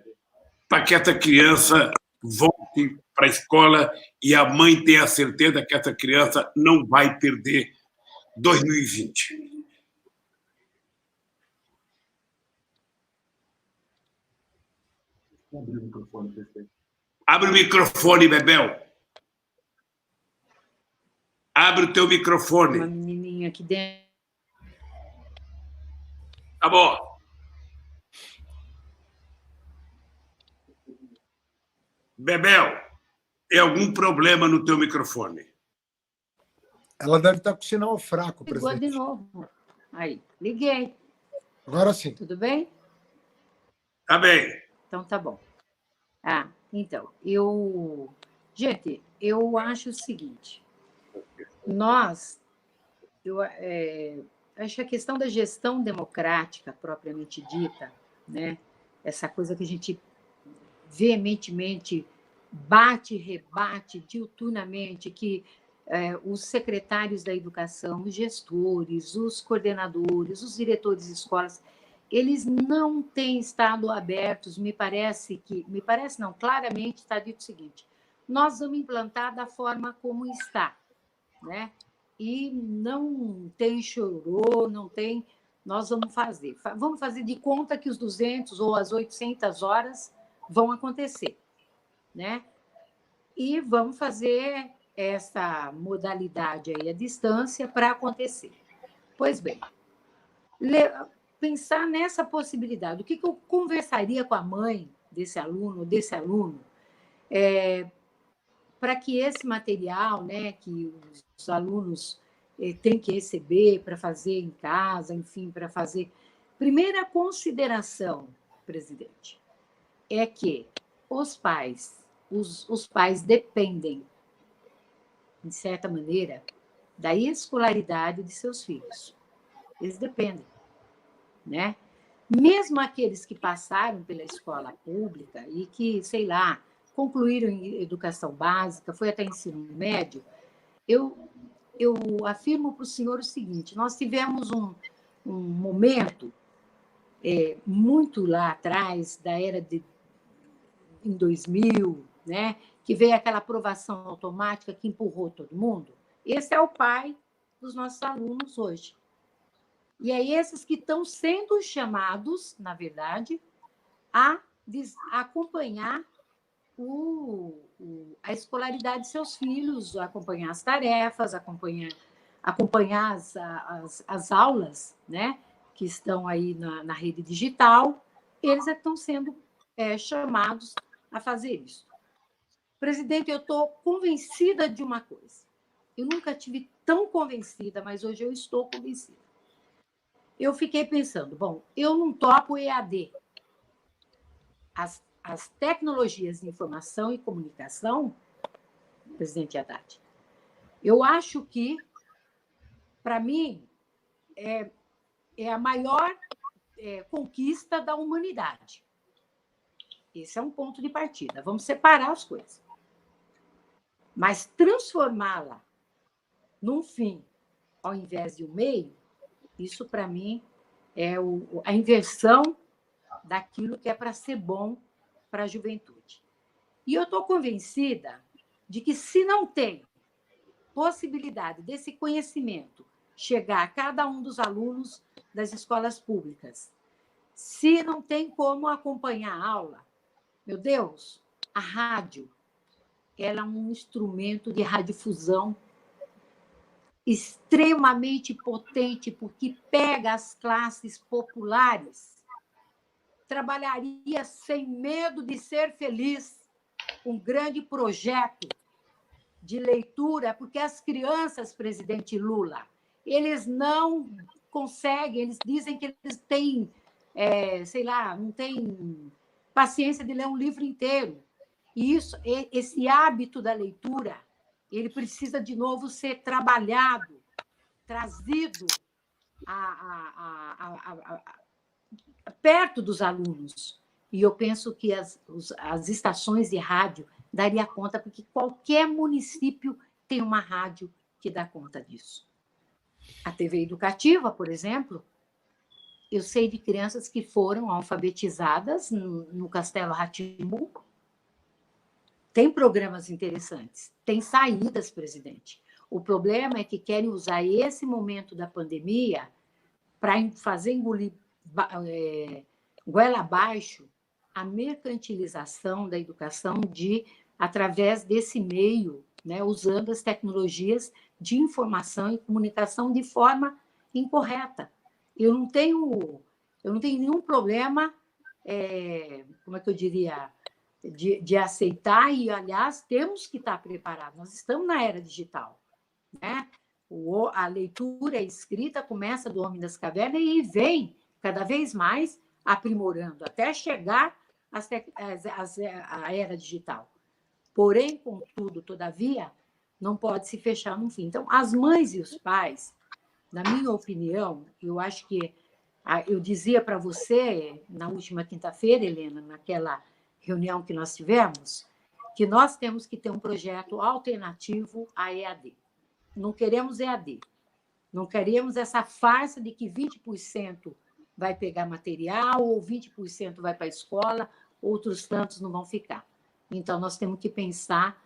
Speaker 1: para que essa criança volte para a escola e a mãe tenha a certeza que essa criança não vai perder 2020. Abre o microfone, Bebel. Abre o teu microfone.
Speaker 5: Uma menininha aqui dentro.
Speaker 1: Tá bom. Bebel, tem algum problema no teu microfone?
Speaker 2: Ela deve estar com sinal fraco,
Speaker 5: Ligou
Speaker 2: presidente.
Speaker 5: de novo. Aí, liguei.
Speaker 2: Agora sim.
Speaker 5: Tudo bem?
Speaker 1: Tá bem.
Speaker 5: Então, tá bom. Então, gente, eu acho o seguinte, acho que a questão da gestão democrática, propriamente dita, né, essa coisa que a gente veementemente bate e rebate diuturnamente, que os secretários da educação, os gestores, os coordenadores, os diretores de escolas, eles não têm estado abertos, claramente está dito o seguinte, nós vamos implantar da forma como está, né? E não tem chororô, não tem, nós vamos fazer de conta que os 200 ou as 800 horas vão acontecer, né? E vamos fazer essa modalidade aí à distância para acontecer. Pois bem, pensar nessa possibilidade. O que eu conversaria com a mãe desse aluno, para que esse material, né, que os alunos têm que receber para fazer em casa, enfim, para fazer... Primeira consideração, presidente, é que os pais dependem, de certa maneira, da escolaridade de seus filhos. Eles dependem, né? Mesmo aqueles que passaram pela escola pública e que, sei lá, concluíram em educação básica, foi até ensino médio, eu afirmo para o senhor o seguinte, nós tivemos um momento muito lá atrás, da era em 2000, né, que veio aquela aprovação automática que empurrou todo mundo. Esse é o pai dos nossos alunos hoje. E é esses que estão sendo chamados, na verdade, a acompanhar a escolaridade de seus filhos, acompanhar as tarefas, acompanhar as aulas, né, que estão aí na rede digital. Eles estão sendo chamados a fazer isso. Presidente, eu estou convencida de uma coisa. Eu nunca tive tão convencida, mas hoje eu estou convencida. Eu fiquei pensando, bom, eu não topo EAD. As tecnologias de informação e comunicação, presidente Haddad, eu acho que, para mim, é a maior conquista da humanidade. Esse é um ponto de partida. Vamos separar as coisas. Mas transformá-la num fim, ao invés de um meio, isso, para mim, é a inversão daquilo que é para ser bom para a juventude. E eu estou convencida de que, se não tem possibilidade desse conhecimento chegar a cada um dos alunos das escolas públicas, se não tem como acompanhar a aula, meu Deus, a rádio, ela é um instrumento de radiodifusão extremamente potente, porque pega as classes populares. Trabalharia sem medo de ser feliz. Um grande projeto de leitura, porque as crianças, presidente Lula, eles não conseguem, eles dizem que eles têm, sei lá, não têm paciência de ler um livro inteiro. E esse hábito da leitura, ele precisa, de novo, ser trabalhado, trazido perto dos alunos. E eu penso que as estações de rádio daria conta, porque qualquer município tem uma rádio que dá conta disso. A TV educativa, por exemplo, eu sei de crianças que foram alfabetizadas no Castelo Rá-Tim-Bum. Tem programas interessantes, tem saídas, presidente. O problema é que querem usar esse momento da pandemia para fazer engolir goela abaixo a mercantilização da educação através desse meio, né, usando as tecnologias de informação e comunicação de forma incorreta. Eu não tenho nenhum problema, como é que eu diria, de aceitar, e, aliás, temos que estar preparados. Nós estamos na era digital, né? A leitura escrita começa do Homem das Cavernas e vem cada vez mais aprimorando, até chegar à era digital. Porém, contudo, todavia, não pode se fechar no fim. Então, as mães e os pais, na minha opinião, eu acho que eu dizia para você na última quinta-feira, Helena, naquela reunião que nós tivemos, que nós temos que ter um projeto alternativo à EAD. Não queremos EAD. Não queremos essa farsa de que 20% vai pegar material, ou 20% vai para a escola, outros tantos não vão ficar. Então, nós temos que pensar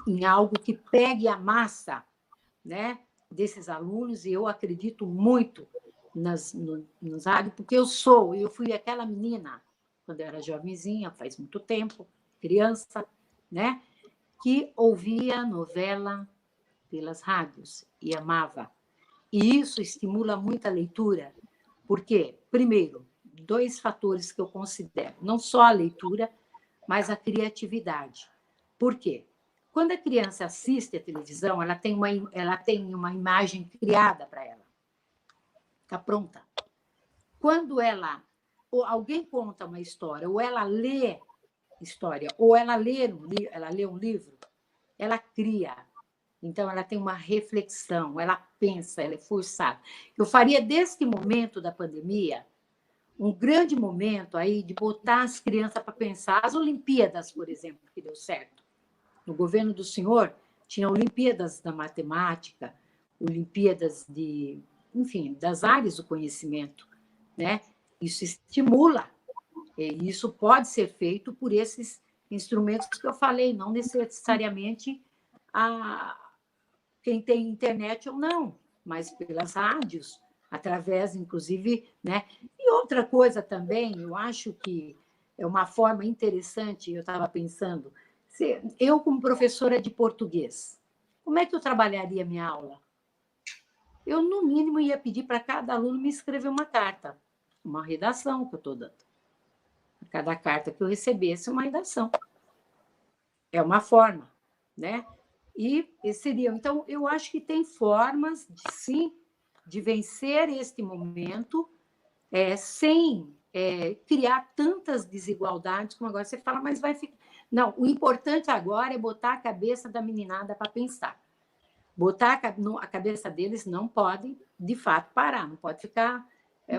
Speaker 5: em algo que pegue a massa, né, desses alunos, e eu acredito muito nos rádios, porque eu fui aquela menina, quando eu era jovenzinha, faz muito tempo, criança, né, que ouvia novela pelas rádios e amava. E isso estimula muito a leitura, porque, primeiro, 2 fatores que eu considero, não só a leitura, mas a criatividade. Por quê? Quando a criança assiste a televisão, ela tem uma imagem criada para ela. Está pronta. Quando ou alguém conta uma história, ou ela lê história, ou ela lê um livro, ela cria. Então, ela tem uma reflexão, ela pensa, ela é forçada. Eu faria deste momento da pandemia um grande momento aí de botar as crianças para pensar. As Olimpíadas, por exemplo, que deu certo. No governo do senhor, tinha Olimpíadas da matemática, Olimpíadas enfim, das áreas do conhecimento, né? Isso estimula. E isso pode ser feito por esses instrumentos que eu falei, não necessariamente quem tem internet ou não, mas pelas rádios, através, inclusive, né? E outra coisa também, eu acho que é uma forma interessante, eu estava pensando, eu, como professora de português, como é que eu trabalharia minha aula? Eu, no mínimo, ia pedir para cada aluno me escrever uma carta, uma redação que eu estou dando. Cada carta que eu recebesse, uma redação. É uma forma, né? E seria. Então, eu acho que tem formas, sim, de vencer este momento sem criar tantas desigualdades como agora você fala, mas vai ficar. Não, o importante agora é botar a cabeça da meninada para pensar. Botar a cabeça deles não pode, de fato, parar, não pode ficar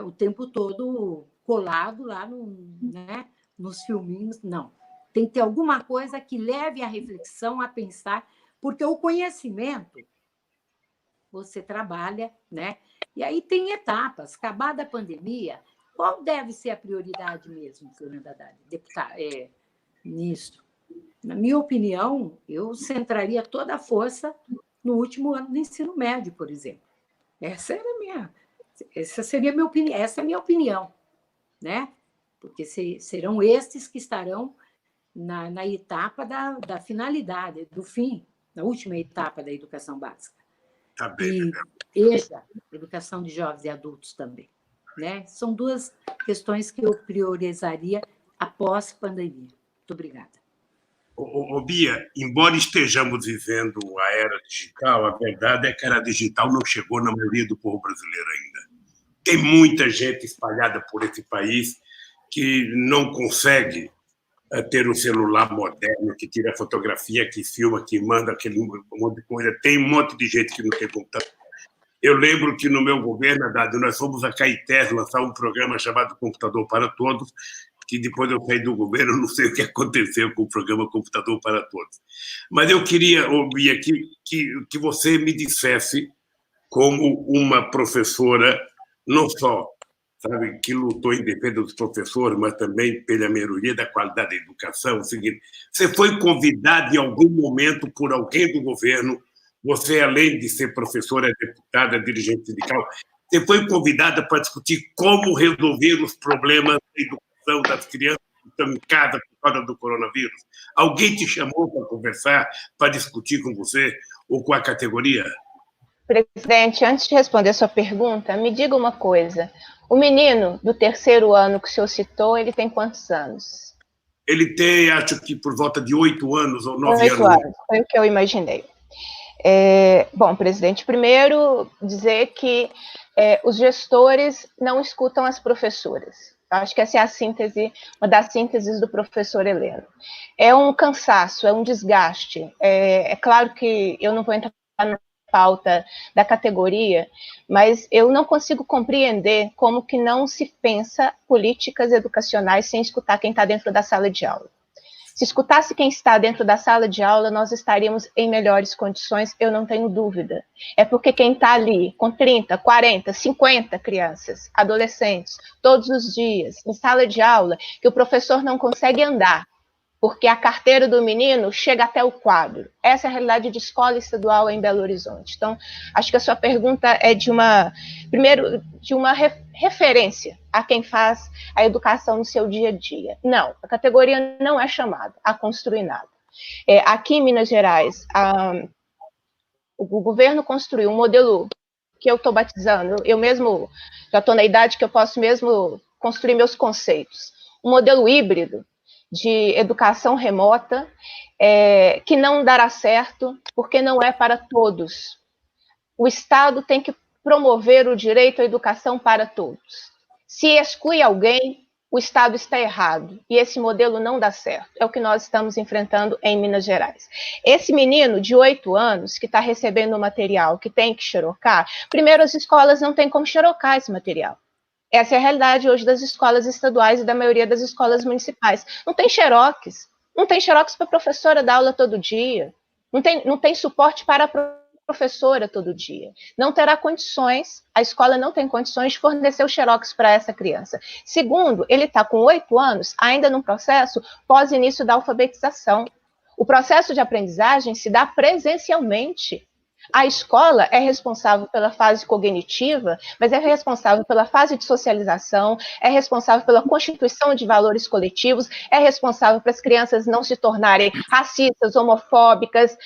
Speaker 5: o tempo todo colado lá né, nos filminhos, não. Tem que ter alguma coisa que leve a reflexão, a pensar, porque o conhecimento você trabalha, né? E aí tem etapas. Acabada a pandemia, qual deve ser a prioridade mesmo, Fernanda Haddad, nisso? Na minha opinião, eu centraria toda a força no último ano do ensino médio, por exemplo. Essa seria a minha opinião, essa é a minha opinião, né? Porque serão estes que estarão na etapa da finalidade, do fim, na última etapa da educação básica.
Speaker 1: Tá bem,
Speaker 5: e EJA, Educação de Jovens e Adultos também. Né? São duas questões que eu priorizaria após pandemia. Muito obrigada.
Speaker 1: Bia, embora estejamos vivendo a era digital, a verdade é que a era digital não chegou na maioria do povo brasileiro ainda. Tem muita gente espalhada por esse país que não consegue ter um celular moderno, que tira fotografia, que filma, que manda aquele monte de coisa. Tem um monte de gente que não tem computador. Eu lembro que no meu governo, Haddad, nós fomos a Caetés lançar um programa chamado Computador para Todos, que depois eu saí do governo, não sei o que aconteceu com o programa Computador para Todos. Mas eu queria, Bia, que você me dissesse, como uma professora, não só que lutou em defesa dos professores, mas também pela melhoria da qualidade da educação, o seguinte: você foi convidada em algum momento por alguém do governo, você, além de ser professora, deputada, dirigente sindical, você foi convidada para discutir como resolver os problemas da educação das crianças que estão em casa por causa do coronavírus? Alguém te chamou para conversar, para discutir com você ou com a categoria?
Speaker 4: Presidente, antes de responder a sua pergunta, me diga uma coisa. O menino do terceiro ano que o senhor citou, ele tem quantos anos?
Speaker 1: Ele tem, acho que por volta de 8 anos ou 9
Speaker 4: 8
Speaker 1: anos.
Speaker 4: Foi o que eu imaginei. Bom, presidente, primeiro dizer que os gestores não escutam as professoras. Acho que essa é a síntese, uma das sínteses do professor Heleno. É um cansaço, é um desgaste. É claro que eu não vou entrar na pauta da categoria, mas eu não consigo compreender como que não se pensa políticas educacionais sem escutar quem está dentro da sala de aula. Se escutasse quem está dentro da sala de aula, nós estaríamos em melhores condições, eu não tenho dúvida. É porque quem está ali com 30, 40, 50 crianças, adolescentes, todos os dias, em sala de aula, que o professor não consegue andar, porque a carteira do menino chega até o quadro. Essa é a realidade de escola estadual em Belo Horizonte. Então, acho que a sua pergunta é primeiro, de uma referência a quem faz a educação no seu dia a dia. Não, a categoria não é chamada a construir nada. Aqui em Minas Gerais, o governo construiu um modelo que eu estou batizando, eu mesmo já estou na idade que eu posso mesmo construir meus conceitos. Um modelo híbrido de educação remota, que não dará certo, porque não é para todos. O Estado tem que promover o direito à educação para todos. Se exclui alguém, o Estado está errado, e esse modelo não dá certo. É o que nós estamos enfrentando em Minas Gerais. Esse menino de 8 anos, que está recebendo o material, que tem que xerocar, primeiro, as escolas não têm como xerocar esse material. Essa é a realidade hoje das escolas estaduais e da maioria das escolas municipais. Não tem xerox. Não tem xerox para a professora dar aula todo dia. Não tem suporte para a professora todo dia. Não terá condições, a escola não tem condições de fornecer o xerox para essa criança. Segundo, ele está com 8 anos, ainda num processo pós-início da alfabetização. O processo de aprendizagem se dá presencialmente. A escola é responsável pela fase cognitiva, mas é responsável pela fase de socialização, é responsável pela constituição de valores coletivos, é responsável para as crianças não se tornarem racistas, homofóbicas,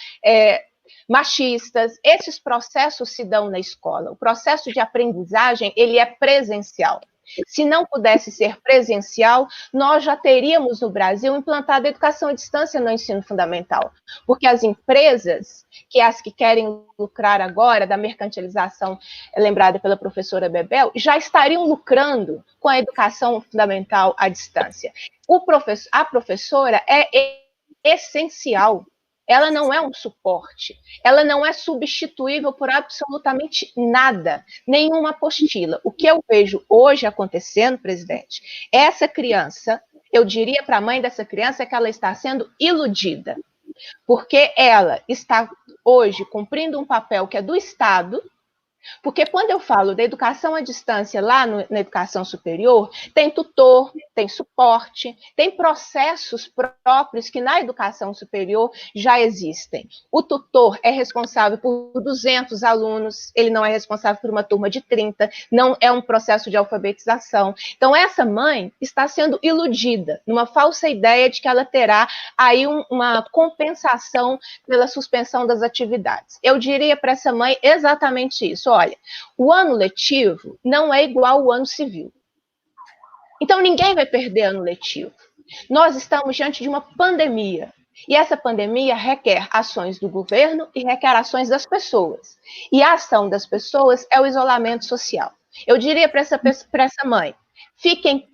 Speaker 4: machistas. Esses processos se dão na escola. O processo de aprendizagem, ele é presencial. Se não pudesse ser presencial, nós já teríamos no Brasil implantado a educação à distância no ensino fundamental, porque as empresas, que as que querem lucrar agora da mercantilização lembrada pela professora Bebel, já estariam lucrando com a educação fundamental à distância. A professora é essencial. Ela não é um suporte, ela não é substituível por absolutamente nada, nenhuma apostila. O que eu vejo hoje acontecendo, presidente, essa criança, eu diria para a mãe dessa criança que ela está sendo iludida, porque ela está hoje cumprindo um papel que é do Estado, Porque quando eu falo da educação à distância lá na educação superior, tem tutor, tem suporte, tem processos próprios que na educação superior já existem. O tutor é responsável por 200 alunos, ele não é responsável por uma turma de 30, não é um processo de alfabetização. Então, essa mãe está sendo iludida numa falsa ideia de que ela terá aí uma compensação pela suspensão das atividades. Eu diria para essa mãe exatamente isso. Olha, o ano letivo não é igual ao ano civil. Então, ninguém vai perder ano letivo. Nós estamos diante de uma pandemia. E essa pandemia requer ações do governo e requer ações das pessoas. E a ação das pessoas é o isolamento social. Eu diria para essa mãe, fiquem,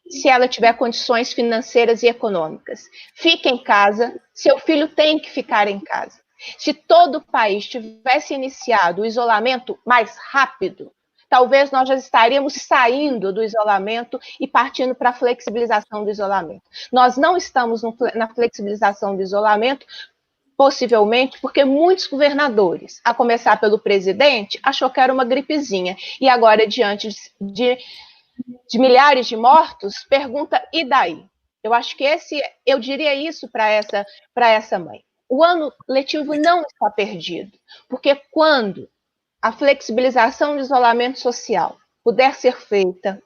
Speaker 4: se ela tiver condições financeiras e econômicas, fique em casa, seu filho tem que ficar em casa. Se todo o país tivesse iniciado o isolamento mais rápido, talvez nós já estaríamos saindo do isolamento e partindo para a flexibilização do isolamento. Nós não estamos na flexibilização do isolamento, possivelmente porque muitos governadores, a começar pelo presidente, achou que era uma gripezinha. E agora, diante de milhares de mortos, pergunta, e daí? Eu acho que eu diria isso para essa mãe. O ano letivo não está perdido, porque quando a flexibilização do isolamento social puder ser feita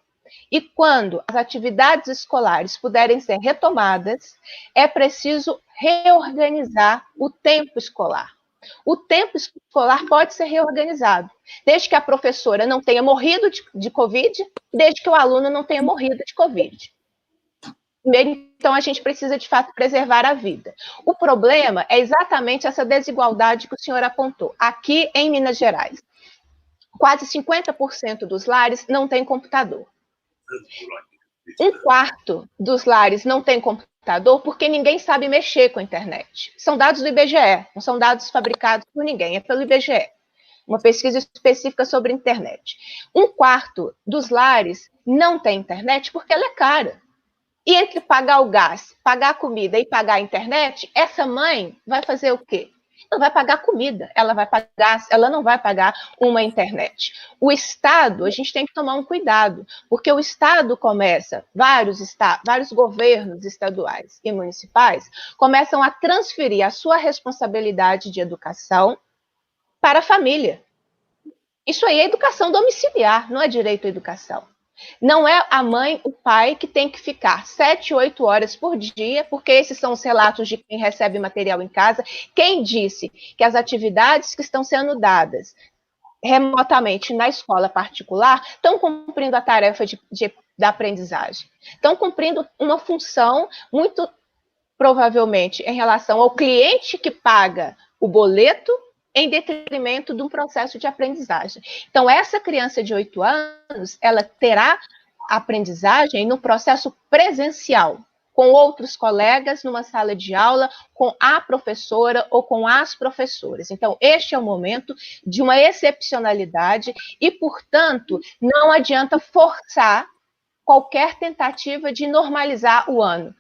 Speaker 4: e quando as atividades escolares puderem ser retomadas, é preciso reorganizar o tempo escolar. O tempo escolar pode ser reorganizado, desde que a professora não tenha morrido de Covid, desde que o aluno não tenha morrido de Covid. Então, a gente precisa, de fato, preservar a vida. O problema é exatamente essa desigualdade que o senhor apontou. Aqui, em Minas Gerais, quase 50% dos lares não tem computador. 1/4 dos lares não tem computador porque ninguém sabe mexer com a internet. São dados do IBGE, não são dados fabricados por ninguém, é pelo IBGE. Uma pesquisa específica sobre internet. 1/4 dos lares não tem internet porque ela é cara. E entre pagar o gás, pagar a comida e pagar a internet, essa mãe vai fazer o quê? Ela vai pagar comida, ela não vai pagar uma internet. O Estado, a gente tem que tomar um cuidado, porque o Estado começa, vários governos estaduais e municipais começam a transferir a sua responsabilidade de educação para a família. Isso aí é educação domiciliar, não é direito à educação. Não é a mãe, o pai, que tem que ficar 7, 8 horas por dia, porque esses são os relatos de quem recebe material em casa. Quem disse que as atividades que estão sendo dadas remotamente na escola particular estão cumprindo a tarefa da aprendizagem? Estão cumprindo uma função muito provavelmente em relação ao cliente que paga o boleto em detrimento de um processo de aprendizagem. Então, essa criança de 8 anos, ela terá aprendizagem no processo presencial, com outros colegas, numa sala de aula, com a professora ou com as professoras. Então, este é o momento de uma excepcionalidade e, portanto, não adianta forçar qualquer tentativa de normalizar o ano.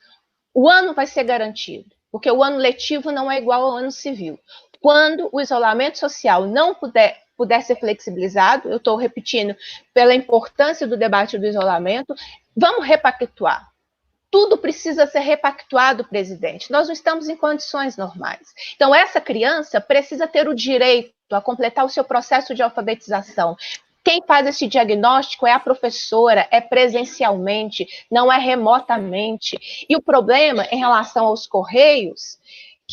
Speaker 4: O ano vai ser garantido, porque o ano letivo não é igual ao ano civil. Quando o isolamento social não puder ser flexibilizado, eu estou repetindo, pela importância do debate do isolamento, vamos repactuar. Tudo precisa ser repactuado, presidente. Nós não estamos em condições normais. Então, essa criança precisa ter o direito a completar o seu processo de alfabetização. Quem faz esse diagnóstico é a professora, é presencialmente, não é remotamente. E o problema em relação aos correios,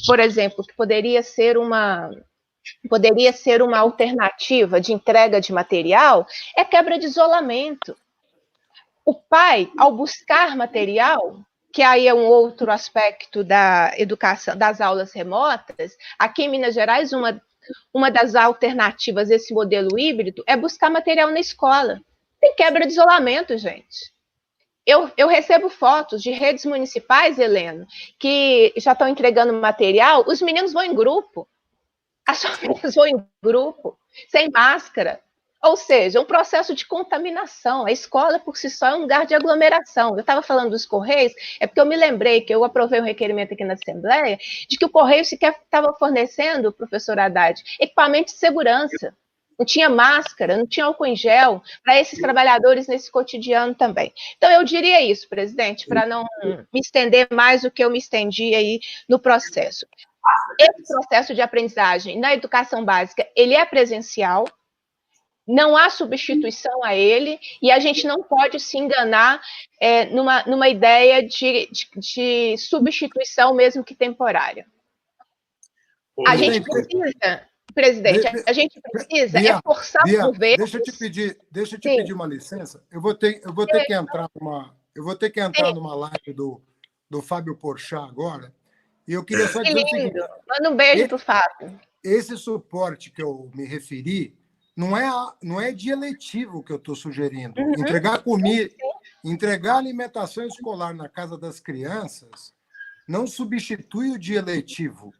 Speaker 4: por exemplo, que poderia ser uma alternativa de entrega de material, é quebra de isolamento. O pai, ao buscar material, que aí é um outro aspecto da educação, das aulas remotas, aqui em Minas Gerais, uma das alternativas desse modelo híbrido é buscar material na escola. Tem quebra de isolamento, gente. Eu recebo fotos de redes municipais, Heleno, que já estão entregando material, os meninos vão em grupo, as famílias vão em grupo, sem máscara. Ou seja, um processo de contaminação. A escola, por si só, é um lugar de aglomeração. Eu estava falando dos Correios, é porque eu me lembrei que eu aprovei um requerimento aqui na Assembleia de que o Correio sequer estava fornecendo, professor Haddad, equipamento de segurança. não tinha máscara, não tinha álcool em gel para esses trabalhadores nesse cotidiano também. Então, eu diria isso, presidente, para não me estender mais do que eu me estendi aí no processo. Esse processo de aprendizagem na educação básica, ele é presencial, não há substituição a ele, e a gente não pode se enganar numa ideia de substituição, mesmo que temporária. A gente precisa, presidente, a gente precisa
Speaker 2: Bia,
Speaker 4: forçar o governo...
Speaker 2: Deixa eu te pedir uma licença. Eu vou ter que entrar numa live do Fábio Porchat agora, e eu queria só dizer o seguinte...
Speaker 4: Manda um beijo para o Fábio.
Speaker 2: Esse suporte que eu me referi não é dia letivo que eu estou sugerindo. Entregar comida, entregar alimentação escolar na casa das crianças não substitui o dia letivo.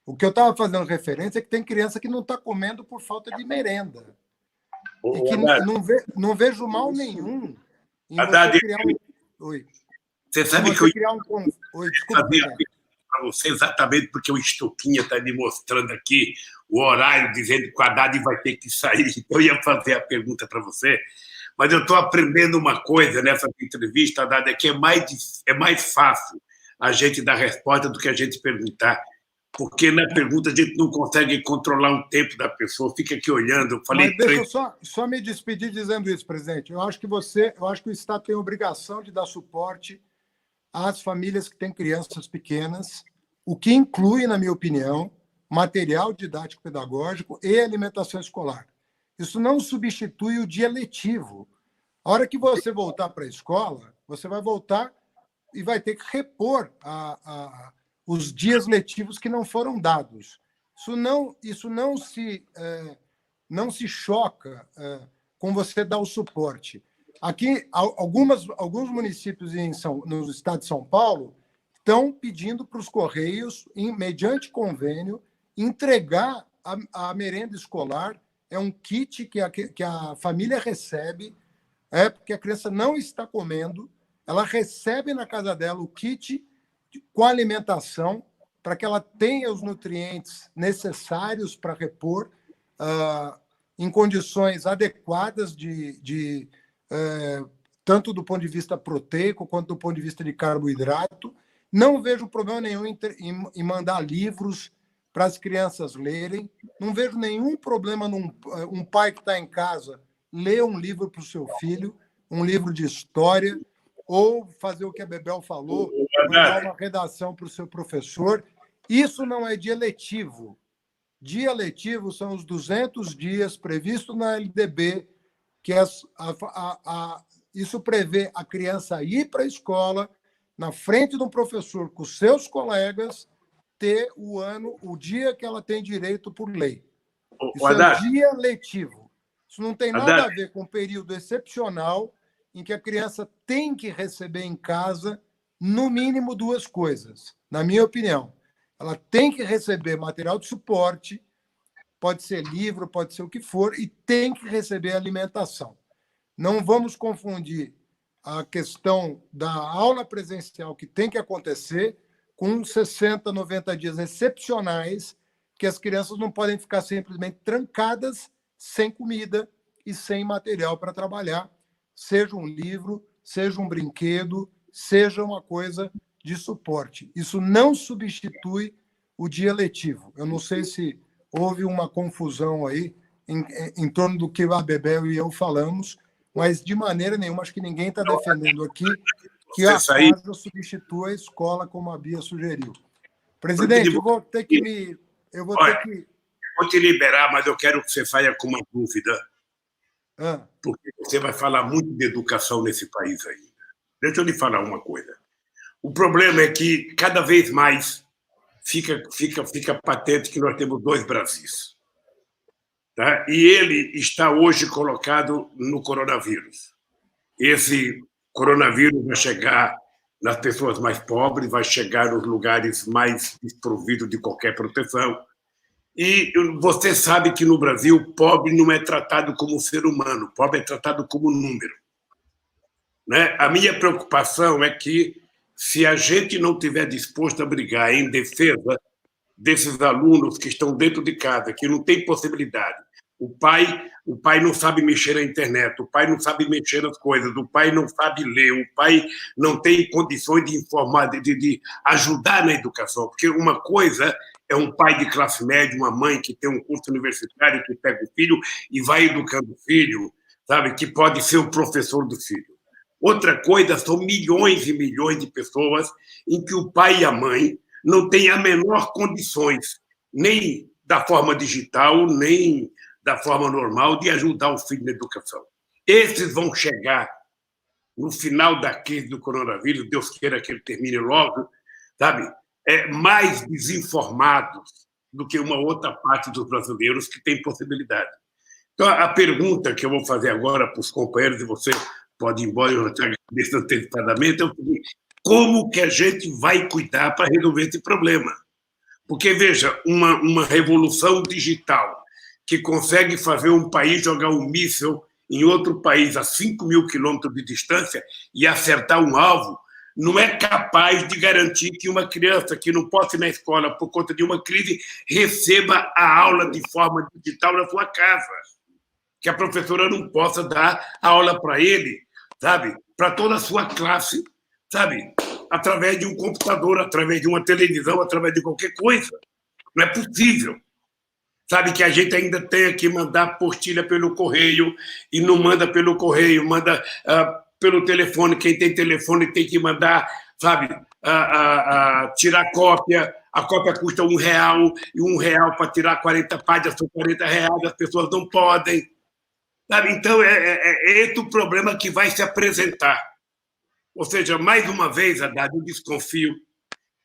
Speaker 2: O que eu estava fazendo referência é que tem criança que não está comendo por falta de merenda. E que não vejo mal nenhum em você criar um... Oi.
Speaker 1: Você sabe que eu ia
Speaker 2: Oi, desculpa.
Speaker 1: Para você exatamente porque o Estuquinha está me mostrando aqui o horário, dizendo que o Haddad vai ter que sair. Eu ia fazer a pergunta para você, mas eu estou aprendendo uma coisa nessa entrevista, Haddad, é que é mais fácil a gente dar resposta do que a gente perguntar, porque na pergunta a gente não consegue controlar o tempo da pessoa, fica aqui olhando. Eu falei,
Speaker 2: mas deixa eu só me despedir dizendo isso, presidente. Eu acho que o Estado tem a obrigação de dar suporte às famílias que têm crianças pequenas, o que inclui, na minha opinião, material didático pedagógico e alimentação escolar. Isso não substitui o dia letivo. A hora que você voltar para a escola, você vai voltar e vai ter que repor os dias letivos que não foram dados. Isso não se choca com você dar o suporte. Aqui, alguns municípios no estado de São Paulo estão pedindo para os Correios, mediante convênio, entregar a merenda escolar. É um kit que a família recebe, porque a criança não está comendo, ela recebe na casa dela o kit com alimentação para que ela tenha os nutrientes necessários para repor em condições adequadas tanto do ponto de vista proteico quanto do ponto de vista de carboidrato. Não vejo problema nenhum em mandar livros para as crianças lerem. Não vejo nenhum problema um pai que está em casa ler um livro para o seu filho, um livro de história, ou fazer o que a Bebel falou, mandar uma redação para o seu professor. Isso não é dia letivo. Dia letivo são os 200 dias previstos na LDB, que isso prevê a criança ir para a escola, na frente de um professor com seus colegas, ter o dia que ela tem direito por lei. Isso é dia letivo. Isso não tem nada a ver com um período excepcional em que a criança tem que receber em casa, no mínimo, 2 coisas, na minha opinião. Ela tem que receber material de suporte, pode ser livro, pode ser o que for, e tem que receber alimentação. Não vamos confundir a questão da aula presencial, que tem que acontecer, com 60, 90 dias excepcionais, que as crianças não podem ficar simplesmente trancadas, sem comida e sem material para trabalhar, seja um livro, seja um brinquedo, seja uma coisa de suporte. Isso não substitui o dia letivo. Eu não sei se houve uma confusão aí em torno do que a Bebel e eu falamos, mas de maneira nenhuma, acho que ninguém está defendendo aqui que a casa substitua a escola, como a Bia sugeriu. Presidente, eu vou ter que... Eu vou
Speaker 1: te liberar, mas eu quero que você saia com uma dúvida, porque você vai falar muito de educação nesse país ainda. Deixa eu lhe falar uma coisa. O problema é que, cada vez mais, fica patente que nós temos 2 Brasis. Tá? E ele está hoje colocado no coronavírus. Esse coronavírus vai chegar nas pessoas mais pobres, vai chegar nos lugares mais desprovidos de qualquer proteção. E você sabe que no Brasil o pobre não é tratado como ser humano, o pobre é tratado como número. Né? A minha preocupação é que, se a gente não estiver disposto a brigar em defesa desses alunos que estão dentro de casa, que não têm possibilidade, O pai não sabe mexer na internet, o pai não sabe mexer nas coisas, o pai não sabe ler, o pai não tem condições de informar, de ajudar na educação. Porque uma coisa é um pai de classe média, uma mãe que tem um curso universitário, que pega o filho e vai educando o filho, sabe, que pode ser o professor do filho. Outra coisa são milhões e milhões de pessoas em que o pai e a mãe não têm a menor condições, nem da forma digital, nem da forma normal, de ajudar o filho na educação. Esses vão chegar no final da crise do coronavírus, Deus queira que ele termine logo, sabe? Mais desinformados do que uma outra parte dos brasileiros que tem possibilidade. Então, a pergunta que eu vou fazer agora para os companheiros, e você pode ir embora, eu te agradeço antecipadamente, é o seguinte: como que a gente vai cuidar para resolver esse problema? Porque, veja, uma revolução digital que consegue fazer um país jogar um míssil em outro país a 5.000 quilômetros de distância e acertar um alvo, não é capaz de garantir que uma criança que não possa ir na escola por conta de uma crise receba a aula de forma digital na sua casa. Que a professora não possa dar a aula para ele, sabe, para toda a sua classe, sabe, através de um computador, através de uma televisão, através de qualquer coisa. Não é possível. Sabe que a gente ainda tem que mandar postilha pelo correio e não manda pelo correio, manda pelo telefone. Quem tem telefone tem que mandar, sabe, tirar cópia. A cópia custa R$1 e R$1 para tirar 40 páginas são R$40, as pessoas não podem. Sabe? Então, é esse o problema que vai se apresentar. Ou seja, mais uma vez, Haddad, eu desconfio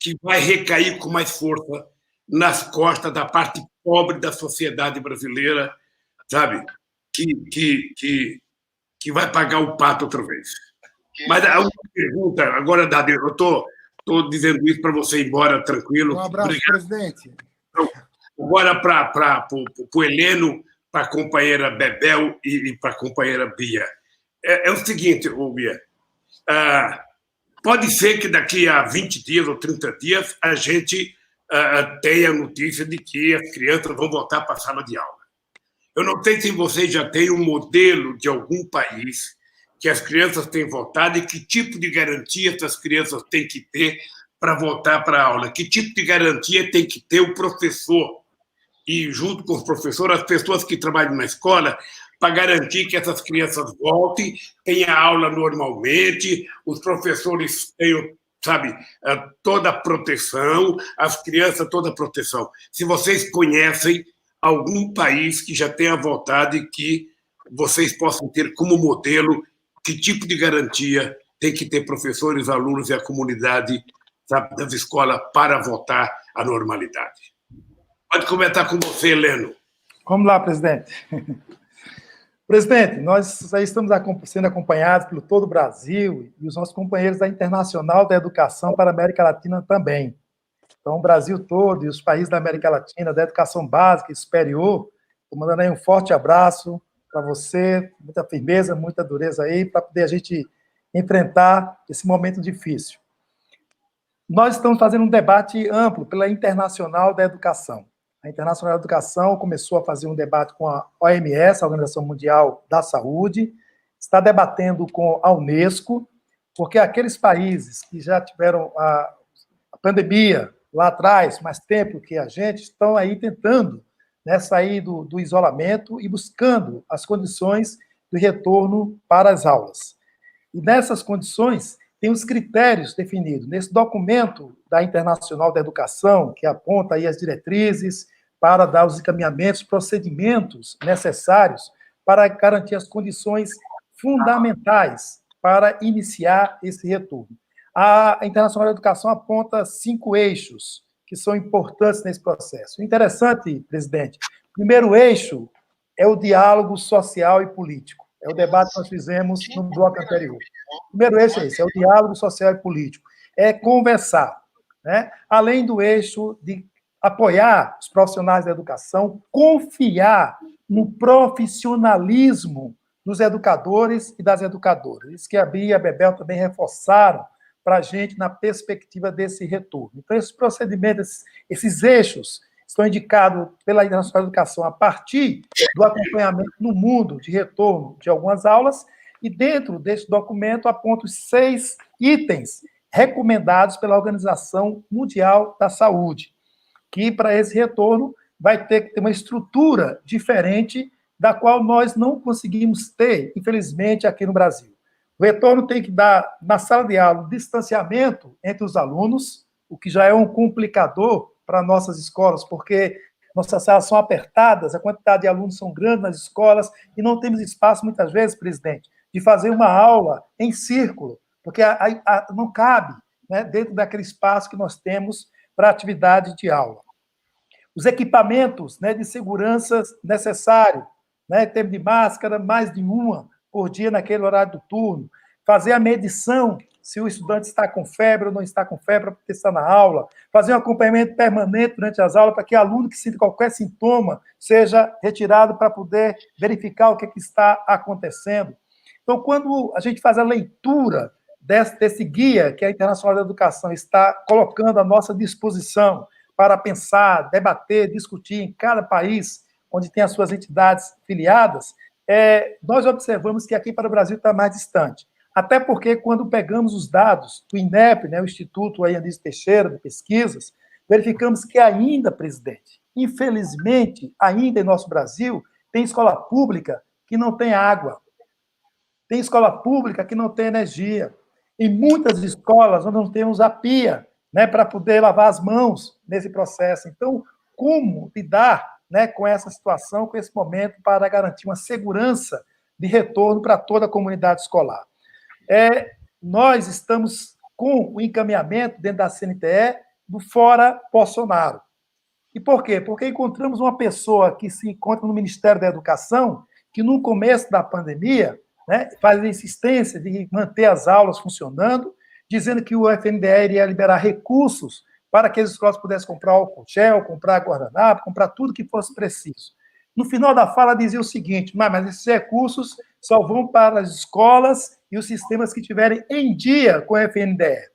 Speaker 1: que vai recair com mais força nas costas da parte pobre da sociedade brasileira, sabe? Que vai pagar o pato outra vez. Mas a última pergunta, agora, Haddad, eu estou dizendo isso para você ir embora tranquilo.
Speaker 2: Um abraço,
Speaker 1: obrigado.
Speaker 2: presidente.
Speaker 1: Agora, para o Heleno, para a companheira Bebel e para a companheira Bia. É o seguinte, Bia, pode ser que daqui a 20 dias ou 30 dias a gente tenha a notícia de que as crianças vão voltar para a sala de aula. Eu não sei se vocês já têm um modelo de algum país que as crianças têm voltado e que tipo de garantia essas crianças têm que ter para voltar para a aula, que tipo de garantia tem que ter o professor e, junto com os professores, as pessoas que trabalham na escola, para garantir que essas crianças voltem, tenham aula normalmente, os professores tenham, sabe, toda a proteção, as crianças toda a proteção. Se vocês conhecem algum país que já tenha voltado e que vocês possam ter como modelo que tipo de garantia tem que ter professores, alunos e a comunidade, sabe, das escolas para voltar à normalidade. Pode comentar com você, Heleno.
Speaker 3: Vamos lá, presidente. Presidente, nós aí estamos sendo acompanhados pelo todo o Brasil e os nossos companheiros da Internacional da Educação para a América Latina também. Então, o Brasil todo e os países da América Latina, da educação básica e superior, estou mandando aí um forte abraço para você, muita firmeza, muita dureza aí, para poder a gente enfrentar esse momento difícil. Nós estamos fazendo um debate amplo pela Internacional da Educação. A Internacional da Educação começou a fazer um debate com a OMS, a Organização Mundial da Saúde, está debatendo com a Unesco, porque aqueles países que já tiveram a pandemia lá atrás, mais tempo que a gente, estão aí tentando, né, sair do isolamento e buscando as condições de retorno para as aulas. E nessas condições, tem os critérios definidos. Nesse documento da Internacional da Educação, que aponta aí as diretrizes para dar os encaminhamentos, procedimentos necessários para garantir as condições fundamentais para iniciar esse retorno. A Internacional da Educação aponta 5 eixos que são importantes nesse processo. O interessante, presidente, o primeiro eixo é o diálogo social e político. É o debate que nós fizemos no bloco anterior. O primeiro eixo é esse, é o diálogo social e político. É conversar, né? Além do eixo de apoiar os profissionais da educação, confiar no profissionalismo dos educadores e das educadoras. Isso que a Bia e a Bebel também reforçaram para a gente na perspectiva desse retorno. Então, esses procedimentos, esses eixos, estão indicados pela Internacional de Educação a partir do acompanhamento no mundo de retorno de algumas aulas, e dentro desse documento aponta os 6 itens recomendados pela Organização Mundial da Saúde, que para esse retorno vai ter que ter uma estrutura diferente da qual nós não conseguimos ter, infelizmente, aqui no Brasil. O retorno tem que dar, na sala de aula, um distanciamento entre os alunos, o que já é um complicador para nossas escolas, porque nossas salas são apertadas, a quantidade de alunos são grande nas escolas, e não temos espaço, muitas vezes, presidente, de fazer uma aula em círculo, porque não cabe, né, dentro daquele espaço que nós temos para atividade de aula. Os equipamentos, né, de segurança necessários, né, em termos de máscara, mais de uma por dia naquele horário do turno, fazer a medição se o estudante está com febre ou não está com febre para testar na aula, fazer um acompanhamento permanente durante as aulas para que o aluno que sinta qualquer sintoma seja retirado para poder verificar o que está acontecendo. Então, quando a gente faz a leitura desse guia que a Internacional da Educação está colocando à nossa disposição para pensar, debater, discutir em cada país onde tem as suas entidades filiadas, nós observamos que aqui para o Brasil está mais distante. Até porque, quando pegamos os dados do INEP, né, o Instituto Anísio Teixeira de Pesquisas, verificamos que ainda, presidente, infelizmente, ainda em nosso Brasil, tem escola pública que não tem água, tem escola pública que não tem energia. Em muitas escolas, nós não temos a pia, né, para poder lavar as mãos nesse processo. Então, como lidar, né, com essa situação, com esse momento, para garantir uma segurança de retorno para toda a comunidade escolar? Nós estamos com o encaminhamento dentro da CNTE do Fora Bolsonaro. E por quê? Porque encontramos uma pessoa que se encontra no Ministério da Educação, que no começo da pandemia, né, faz a insistência de manter as aulas funcionando, dizendo que o FNDE iria liberar recursos para que as escolas pudessem comprar álcool gel, comprar guardanapo, comprar tudo que fosse preciso. No final da fala dizia o seguinte: mas esses recursos só vão para as escolas e os sistemas que estiverem em dia com o FNDE.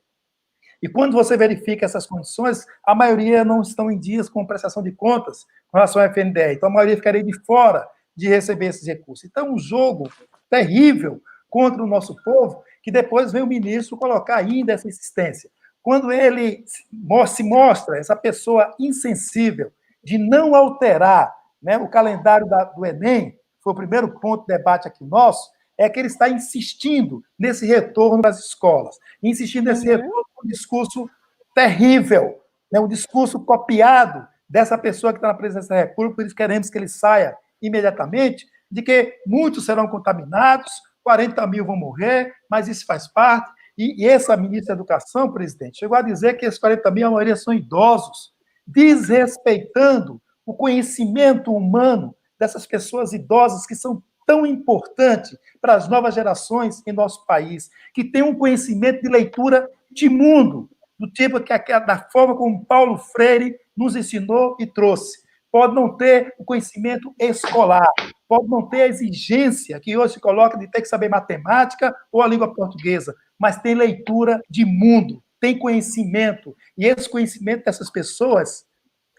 Speaker 3: E quando você verifica essas condições, a maioria não estão em dias com prestação de contas com relação ao FNDE. Então, a maioria ficaria de fora de receber esses recursos. Então, um jogo terrível contra o nosso povo, que depois vem o ministro colocar ainda essa insistência. Quando ele se mostra essa pessoa insensível de não alterar, né, o calendário do Enem, foi o primeiro ponto de debate aqui nosso, é que ele está insistindo nesse retorno das escolas, insistindo nesse retorno com um discurso terrível, né, um discurso copiado dessa pessoa que está na presidência da República, por isso queremos que ele saia imediatamente, de que muitos serão contaminados, 40 mil vão morrer, mas isso faz parte. E essa ministra da Educação, presidente, chegou a dizer que esses 40 mil, a maioria são idosos, desrespeitando o conhecimento humano dessas pessoas idosas que são tão importantes para as novas gerações em nosso país, que têm um conhecimento de leitura de mundo, do tipo da forma como Paulo Freire nos ensinou e trouxe. Pode não ter o conhecimento escolar, pode não ter a exigência que hoje se coloca de ter que saber matemática ou a língua portuguesa, mas tem leitura de mundo, tem conhecimento, e esse conhecimento dessas pessoas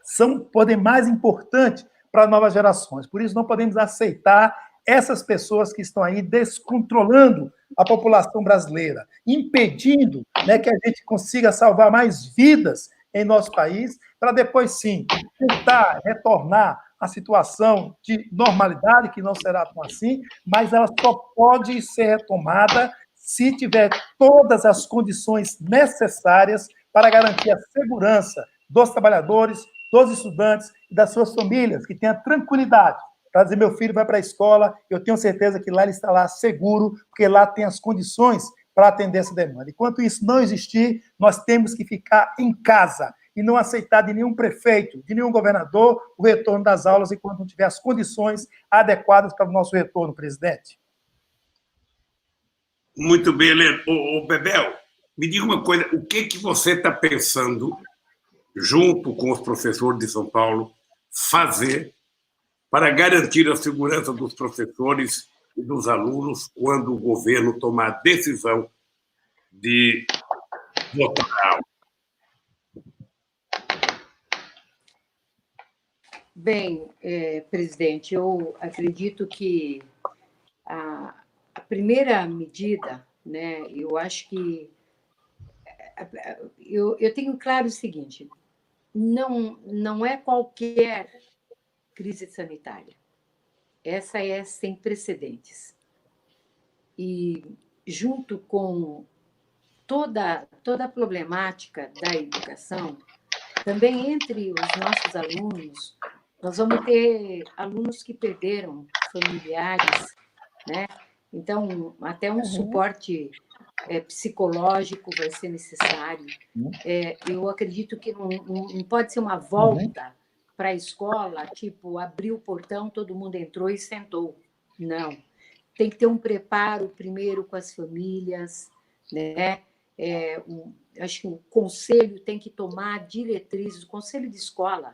Speaker 3: são o poder mais importante para as novas gerações. Por isso, não podemos aceitar essas pessoas que estão aí descontrolando a população brasileira, impedindo, né, que a gente consiga salvar mais vidas em nosso país, para depois, sim, tentar retornar à situação de normalidade, que não será tão assim, mas ela só pode ser retomada se tiver todas as condições necessárias para garantir a segurança dos trabalhadores, dos estudantes e das suas famílias, que tenham tranquilidade para dizer: meu filho vai para a escola, eu tenho certeza que lá ele está lá seguro, porque lá tem as condições para atender essa demanda. Enquanto isso não existir, nós temos que ficar em casa e não aceitar de nenhum prefeito, de nenhum governador, o retorno das aulas enquanto não tiver as condições adequadas para o nosso retorno, presidente.
Speaker 1: Muito bem, Heleno. Ô, Bebel, me diga uma coisa, o que você está pensando, junto com os professores de São Paulo, fazer para garantir a segurança dos professores e dos alunos quando o governo tomar a decisão de voltar à aula?
Speaker 5: Bem, presidente, eu acredito que a primeira medida, né, eu acho que eu tenho claro o seguinte: não é qualquer crise sanitária. Essa é sem precedentes. E, junto com toda a problemática da educação, também entre os nossos alunos, nós vamos ter alunos que perderam familiares, né? Então, até um suporte psicológico vai ser necessário. Eu acredito que não pode ser uma volta para a escola, tipo, abriu o portão, todo mundo entrou e sentou. Não. Tem que ter um preparo primeiro com as famílias, né? Acho que o conselho tem que tomar diretrizes, o conselho de escola.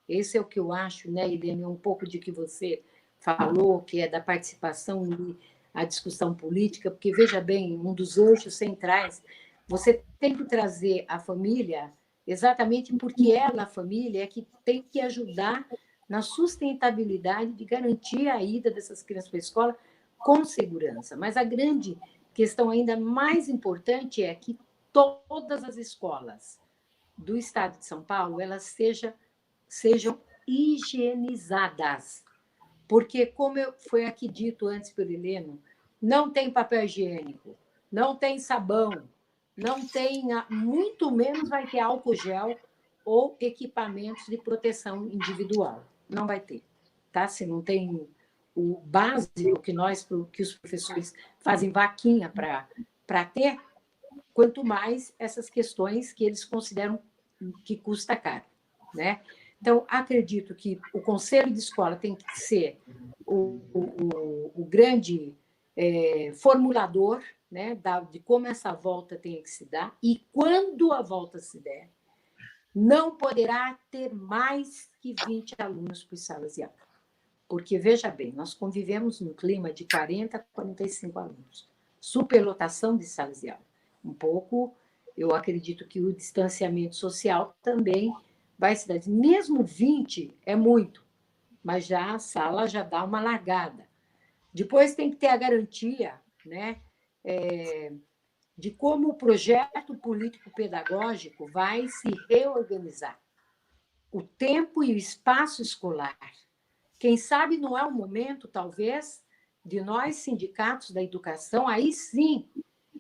Speaker 5: Esse é o que eu acho, né, Irene, um pouco de que você falou, que é da participação e a discussão política, porque, veja bem, um dos eixos centrais, você tem que trazer a família exatamente porque ela, a família, é que tem que ajudar na sustentabilidade de garantir a ida dessas crianças para a escola com segurança. Mas a grande questão ainda mais importante é que todas as escolas do estado de São Paulo elas sejam higienizadas. Porque, como foi aqui dito antes pelo Heleno, não tem papel higiênico, não tem sabão, não tem, muito menos vai ter álcool gel ou equipamentos de proteção individual. Não vai ter. Tá? Se não tem o básico que os professores fazem vaquinha para ter, quanto mais essas questões que eles consideram que custa caro, né? Então, acredito que o conselho de escola tem que ser o grande formulador, né, de como essa volta tem que se dar, e quando a volta se der, não poderá ter mais que 20 alunos por salas de aula. Porque, veja bem, nós convivemos num clima de 40 a 45 alunos. Superlotação de salas de aula. Um pouco, eu acredito que o distanciamento social também vai se dar. Mesmo 20 é muito, mas já a sala já dá uma largada. Depois tem que ter a garantia, né, de como o projeto político-pedagógico vai se reorganizar. O tempo e o espaço escolar. Quem sabe não é o momento, talvez, de nós, sindicatos da educação, aí sim,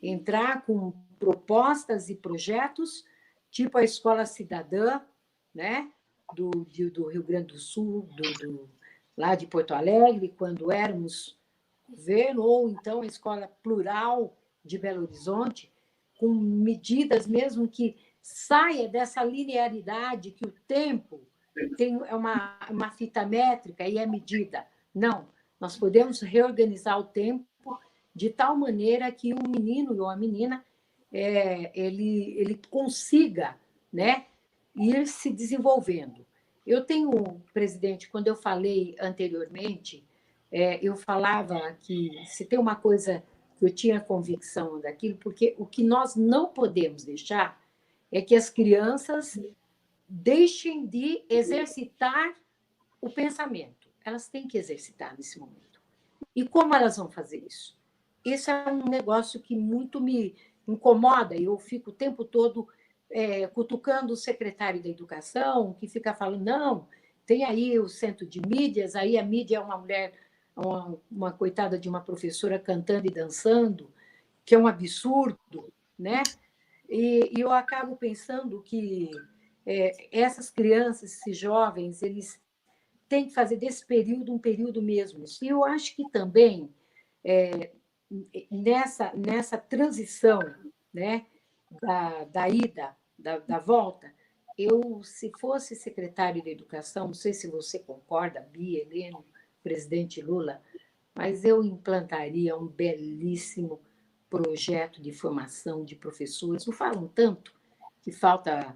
Speaker 5: entrar com propostas e projetos, tipo a Escola Cidadã, né, do Rio Grande do Sul, lá de Porto Alegre, quando éramos governo, ou então a Escola Plural de Belo Horizonte, com medidas mesmo que saia dessa linearidade que o tempo é uma fita métrica e é medida. Não, nós podemos reorganizar o tempo de tal maneira que o menino ou a menina ele consiga, né, ir se desenvolvendo. Eu tenho, presidente, quando eu falei anteriormente, eu falava que se tem uma coisa que eu tinha convicção daquilo, porque o que nós não podemos deixar é que as crianças deixem de exercitar o pensamento. Elas têm que exercitar nesse momento. E como elas vão fazer isso? Esse é um negócio que muito me incomoda. Eu fico o tempo todo cutucando o secretário da Educação, que fica falando, não, tem aí o centro de mídias, aí a mídia é uma mulher, uma coitada de uma professora cantando e dançando, que é um absurdo, né? E eu acabo pensando que essas crianças, esses jovens, eles têm que fazer desse período um período mesmo. E eu acho que também, nessa transição, né, da ida, da volta, eu, se fosse secretário de Educação, não sei se você concorda, Bia, Heleno, presidente Lula, mas eu implantaria um belíssimo projeto de formação de professores. Não falam tanto que falta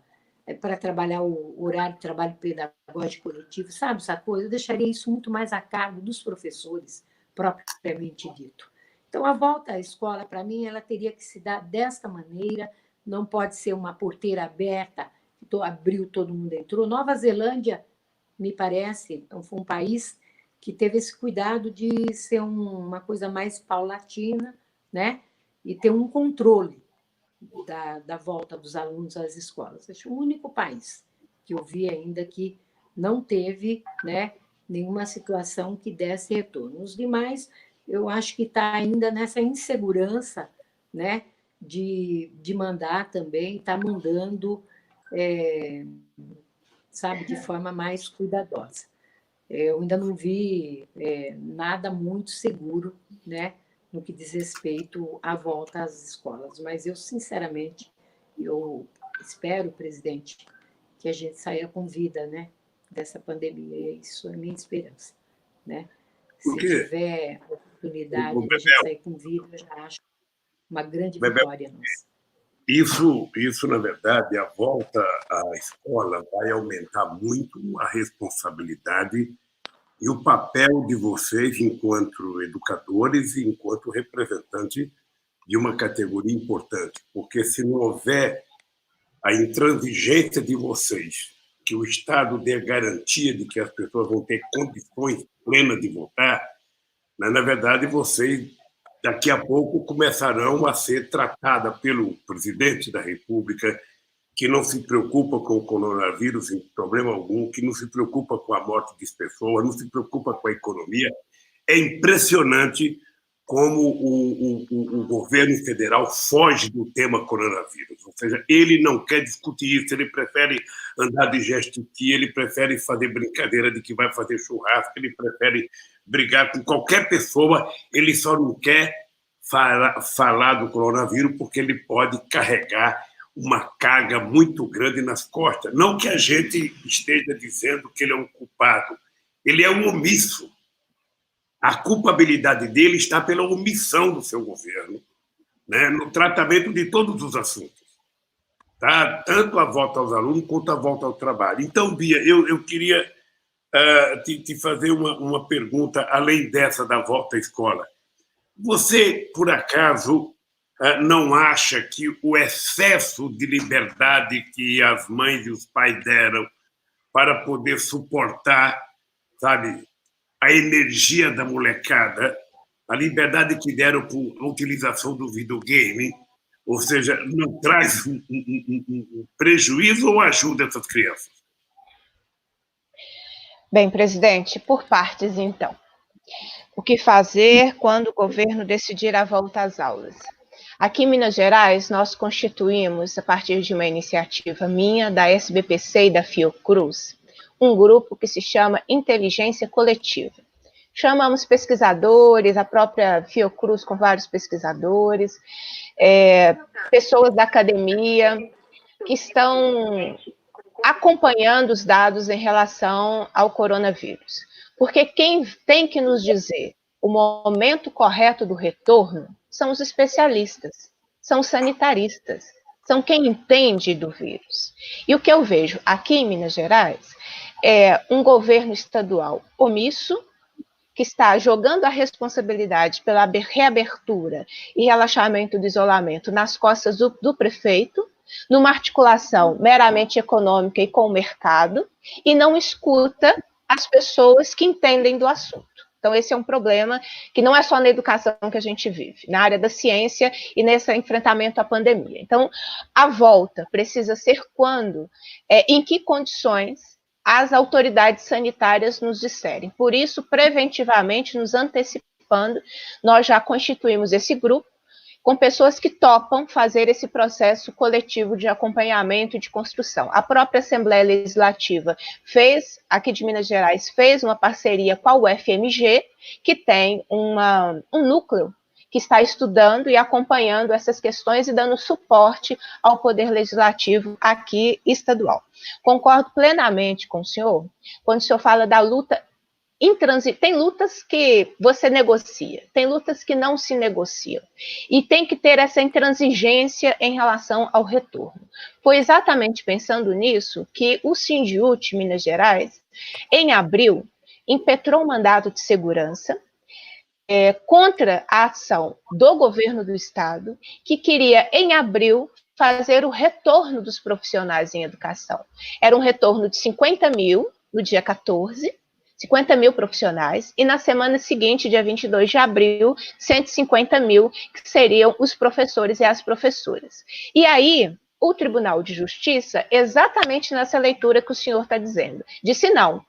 Speaker 5: para trabalhar o horário de trabalho pedagógico coletivo, sabe essa coisa? Eu deixaria isso muito mais a cargo dos professores, propriamente dito. Então, a volta à escola, para mim, ela teria que se dar desta maneira, não pode ser uma porteira aberta, abriu, todo mundo entrou. Nova Zelândia me parece, foi um país que teve esse cuidado de ser uma coisa mais paulatina, né? E ter um controle da volta dos alunos às escolas. Acho o único país que eu vi ainda que não teve, né, nenhuma situação que desse retorno. Os demais, eu acho que está ainda nessa insegurança, né, de mandar também, está mandando, sabe, de forma mais cuidadosa. Eu ainda não vi nada muito seguro, né, no que diz respeito à volta às escolas. Mas eu, sinceramente, eu espero, presidente, que a gente saia com vida, né, dessa pandemia. Isso é a minha esperança, né? Se tiver oportunidade de a gente sair com vida, eu já acho uma grande vitória nossa.
Speaker 1: Isso, na verdade, a volta à escola vai aumentar muito a responsabilidade e o papel de vocês enquanto educadores e enquanto representantes de uma categoria importante, porque se não houver a intransigência de vocês, que o Estado dê garantia de que as pessoas vão ter condições plenas de votar, na verdade, vocês, daqui a pouco, começarão a ser tratadas pelo presidente da República, que não se preocupa com o coronavírus em problema algum, que não se preocupa com a morte de pessoas, não se preocupa com a economia. É impressionante como o governo federal foge do tema coronavírus. Ou seja, ele não quer discutir isso, ele prefere andar de jet ski, ele prefere fazer brincadeira de que vai fazer churrasco, ele prefere brigar com qualquer pessoa, ele só não quer falar do coronavírus porque ele pode carregar uma carga muito grande nas costas. Não que a gente esteja dizendo que ele é um culpado, ele é um omisso. A culpabilidade dele está pela omissão do seu governo, né, no tratamento de todos os assuntos, tá? Tanto a volta aos alunos quanto a volta ao trabalho. Então, Bia, eu queria te fazer uma pergunta, além dessa da volta à escola. Você, por acaso, não acha que o excesso de liberdade que as mães e os pais deram para poder suportar, sabe, a energia da molecada, a liberdade que deram por a utilização do videogame, ou seja, não traz um prejuízo ou ajuda essas crianças?
Speaker 4: Bem, presidente, por partes, então. O que fazer quando o governo decidir a volta às aulas? Aqui em Minas Gerais, nós constituímos, a partir de uma iniciativa minha, da SBPC e da Fiocruz, um grupo que se chama Inteligência Coletiva. Chamamos pesquisadores, a própria Fiocruz com vários pesquisadores, pessoas da academia, que estão acompanhando os dados em relação ao coronavírus. Porque quem tem que nos dizer o momento correto do retorno são os especialistas, são os sanitaristas, são quem entende do vírus. E o que eu vejo aqui em Minas Gerais é um governo estadual omisso, que está jogando a responsabilidade pela reabertura e relaxamento do isolamento nas costas do prefeito, numa articulação meramente econômica e com o mercado, e não escuta as pessoas que entendem do assunto. Então, esse é um problema que não é só na educação que a gente vive, na área da ciência e nesse enfrentamento à pandemia. Então, a volta precisa ser quando, em que condições as autoridades sanitárias nos disserem. Por isso, preventivamente, nos antecipando, nós já constituímos esse grupo com pessoas que topam fazer esse processo coletivo de acompanhamento e de construção. A própria Assembleia Legislativa aqui de Minas Gerais, fez uma parceria com a UFMG, que tem um núcleo que está estudando e acompanhando essas questões e dando suporte ao Poder Legislativo aqui estadual. Concordo plenamente com o senhor, quando o senhor fala da luta intransigente. Tem lutas que você negocia, tem lutas que não se negociam, e tem que ter essa intransigência em relação ao retorno. Foi exatamente pensando nisso que o Sindiúti Minas Gerais, em abril, impetrou um mandato de segurança contra a ação do governo do estado, que queria, em abril, fazer o retorno dos profissionais em educação. Era um retorno de 50 mil, no dia 14, 50 mil profissionais, e na semana seguinte, dia 22 de abril, 150 mil, que seriam os professores e as professoras. E aí, o Tribunal de Justiça, exatamente nessa leitura que o senhor está dizendo, disse não.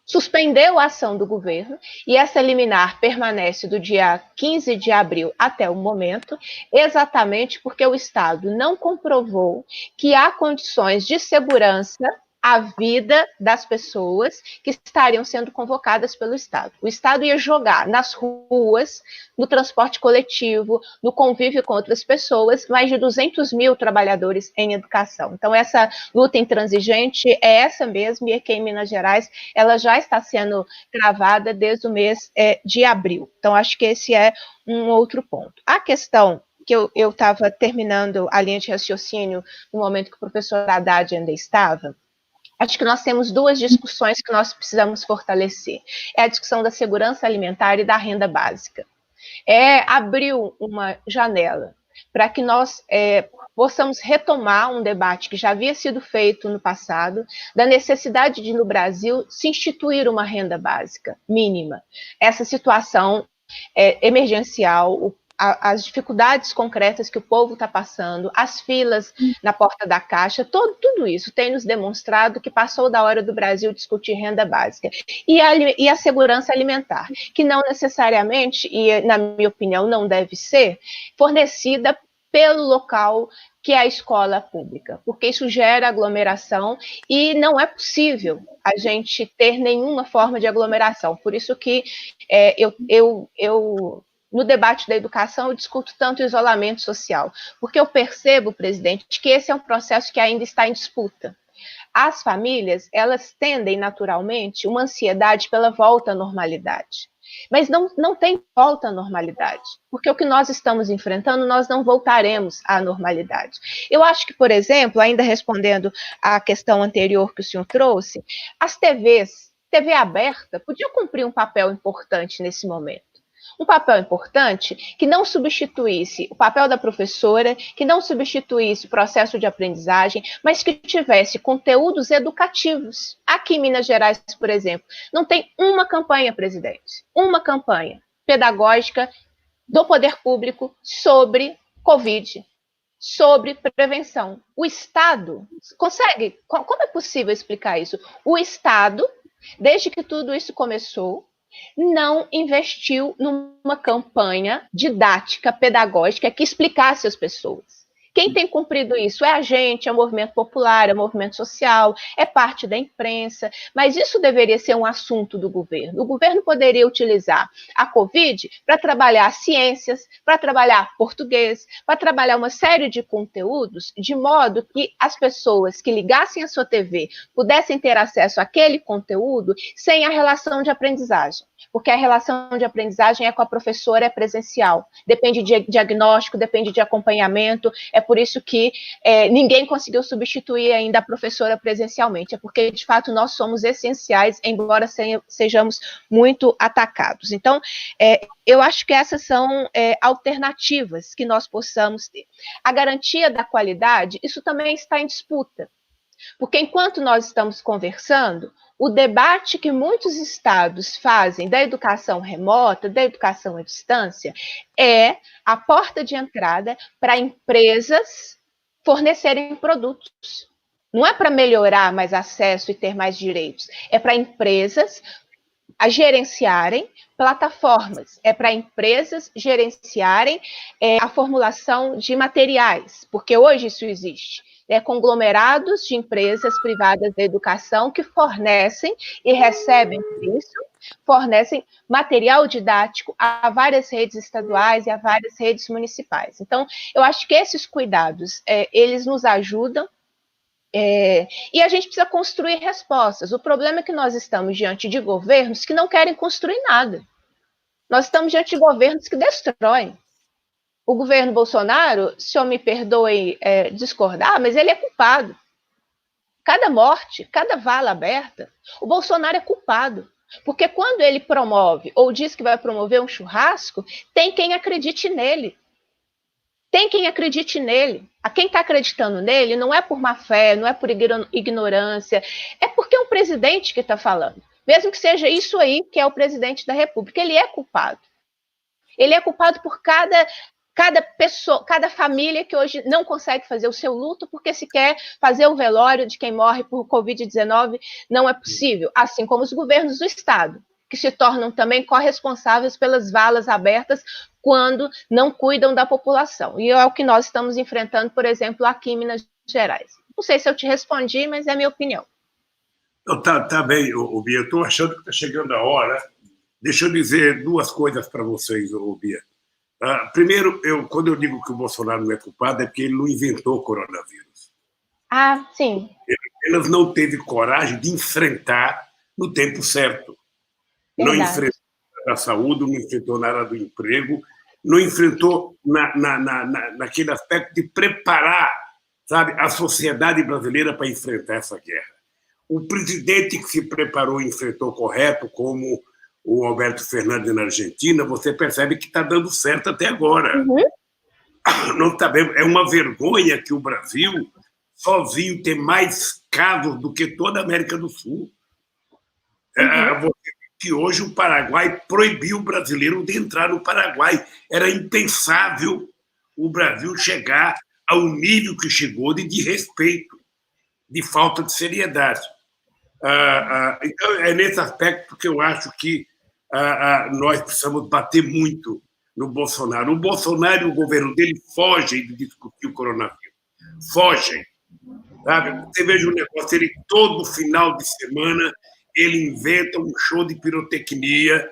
Speaker 4: Suspendeu a ação do governo e essa liminar permanece do dia 15 de abril até o momento, exatamente porque o Estado não comprovou que há condições de segurança à vida das pessoas que estariam sendo convocadas pelo Estado. O Estado ia jogar nas ruas, no transporte coletivo, no convívio com outras pessoas, mais de 200 mil trabalhadores em educação. Então, essa luta intransigente é essa mesmo, e aqui em Minas Gerais ela já está sendo travada desde o mês de abril. Então, acho que esse é um outro ponto. A questão que eu estava terminando a linha de raciocínio no momento que o professor Haddad ainda estava, acho que nós temos duas discussões que nós precisamos fortalecer. É a discussão da segurança alimentar e da renda básica. Abriu uma janela para que nós possamos retomar um debate que já havia sido feito no passado, da necessidade de, no Brasil, se instituir uma renda básica mínima. Essa situação emergencial, as dificuldades concretas que o povo está passando, as filas na porta da Caixa, tudo isso tem nos demonstrado que passou da hora do Brasil discutir renda básica. E a segurança alimentar, que não necessariamente, e na minha opinião não deve ser, fornecida pelo local que é a escola pública, porque isso gera aglomeração e não é possível a gente ter nenhuma forma de aglomeração. Por isso que no debate da educação, eu discuto tanto o isolamento social, porque eu percebo, presidente, que esse é um processo que ainda está em disputa. As famílias, elas tendem naturalmente uma ansiedade pela volta à normalidade, mas não tem volta à normalidade, porque o que nós estamos enfrentando, nós não voltaremos à normalidade. Eu acho que, por exemplo, ainda respondendo à questão anterior que o senhor trouxe, as TV aberta, podiam cumprir um papel importante nesse momento. Um papel importante que não substituísse o papel da professora, que não substituísse o processo de aprendizagem, mas que tivesse conteúdos educativos. Aqui em Minas Gerais, por exemplo, não tem uma campanha, presidente, uma campanha pedagógica do poder público sobre Covid, sobre prevenção. O Estado consegue? Como é possível explicar isso? O Estado, desde que tudo isso começou, não investiu numa campanha didática, pedagógica, que explicasse às pessoas. Quem tem cumprido isso é a gente, é o movimento popular, é o movimento social, é parte da imprensa, mas isso deveria ser um assunto do governo. O governo poderia utilizar a Covid para trabalhar ciências, para trabalhar português, para trabalhar uma série de conteúdos, de modo que as pessoas que ligassem a sua TV pudessem ter acesso àquele conteúdo sem a relação de aprendizagem. Porque a relação de aprendizagem é com a professora, é presencial, depende de diagnóstico, depende de acompanhamento, é por isso que ninguém conseguiu substituir ainda a professora presencialmente, é porque, de fato, nós somos essenciais, embora sejamos muito atacados. Então, eu acho que essas são alternativas que nós possamos ter. A garantia da qualidade, isso também está em disputa, porque enquanto nós estamos conversando, o debate que muitos estados fazem da educação remota, da educação à distância, é a porta de entrada para empresas fornecerem produtos. Não é para melhorar mais acesso e ter mais direitos, é para empresas gerenciarem plataformas, é para empresas gerenciarem a formulação de materiais, porque hoje isso existe. Conglomerados de empresas privadas da educação que fornecem e recebem por isso, fornecem material didático a várias redes estaduais e a várias redes municipais. Então, eu acho que esses cuidados, eles nos ajudam, e a gente precisa construir respostas. O problema é que nós estamos diante de governos que não querem construir nada. Nós estamos diante de governos que destroem. O governo Bolsonaro, se o senhor me perdoe discordar, mas ele é culpado. Cada morte, cada vala aberta, o Bolsonaro é culpado. Porque quando ele promove ou diz que vai promover um churrasco, tem quem acredite nele. tem quem acredite nele. A quem está acreditando nele não é por má fé, não é por ignorância, é porque é um presidente que está falando. Mesmo que seja isso aí, que é o presidente da República, ele é culpado. Ele é culpado por cada pessoa, cada família que hoje não consegue fazer o seu luto porque se quer fazer o velório de quem morre por Covid-19, não é possível. Assim como os governos do Estado, que se tornam também corresponsáveis pelas valas abertas quando não cuidam da população. E é o que nós estamos enfrentando, por exemplo, aqui em Minas Gerais. Não sei se eu te respondi, mas é a minha opinião.
Speaker 1: Tá bem, Bia. Eu estou achando que está chegando a hora. Deixa eu dizer duas coisas para vocês, Bia. Primeiro, quando eu digo que o Bolsonaro não é culpado, é porque ele não inventou o coronavírus.
Speaker 4: Ah, sim.
Speaker 1: Ele não teve coragem de enfrentar no tempo certo.
Speaker 4: Verdade.
Speaker 1: Não enfrentou a saúde, não enfrentou nada do emprego, não enfrentou naquele aspecto de preparar, sabe, a sociedade brasileira para enfrentar essa guerra. O presidente que se preparou e enfrentou correto, como o Alberto Fernandes na Argentina, você percebe que está dando certo até agora. Não tá bem, é uma vergonha que o Brasil, sozinho, tem mais casos do que toda a América do Sul. Que hoje o Paraguai proibiu o brasileiro de entrar no Paraguai. Era impensável o Brasil chegar ao nível que chegou de desrespeito, de falta de seriedade. Então, é nesse aspecto que eu acho que nós precisamos bater muito no Bolsonaro. O Bolsonaro e o governo dele fogem de discutir o coronavírus. Fogem. Sabe? Você veja um negócio, ele todo final de semana ele inventa um show de pirotecnia,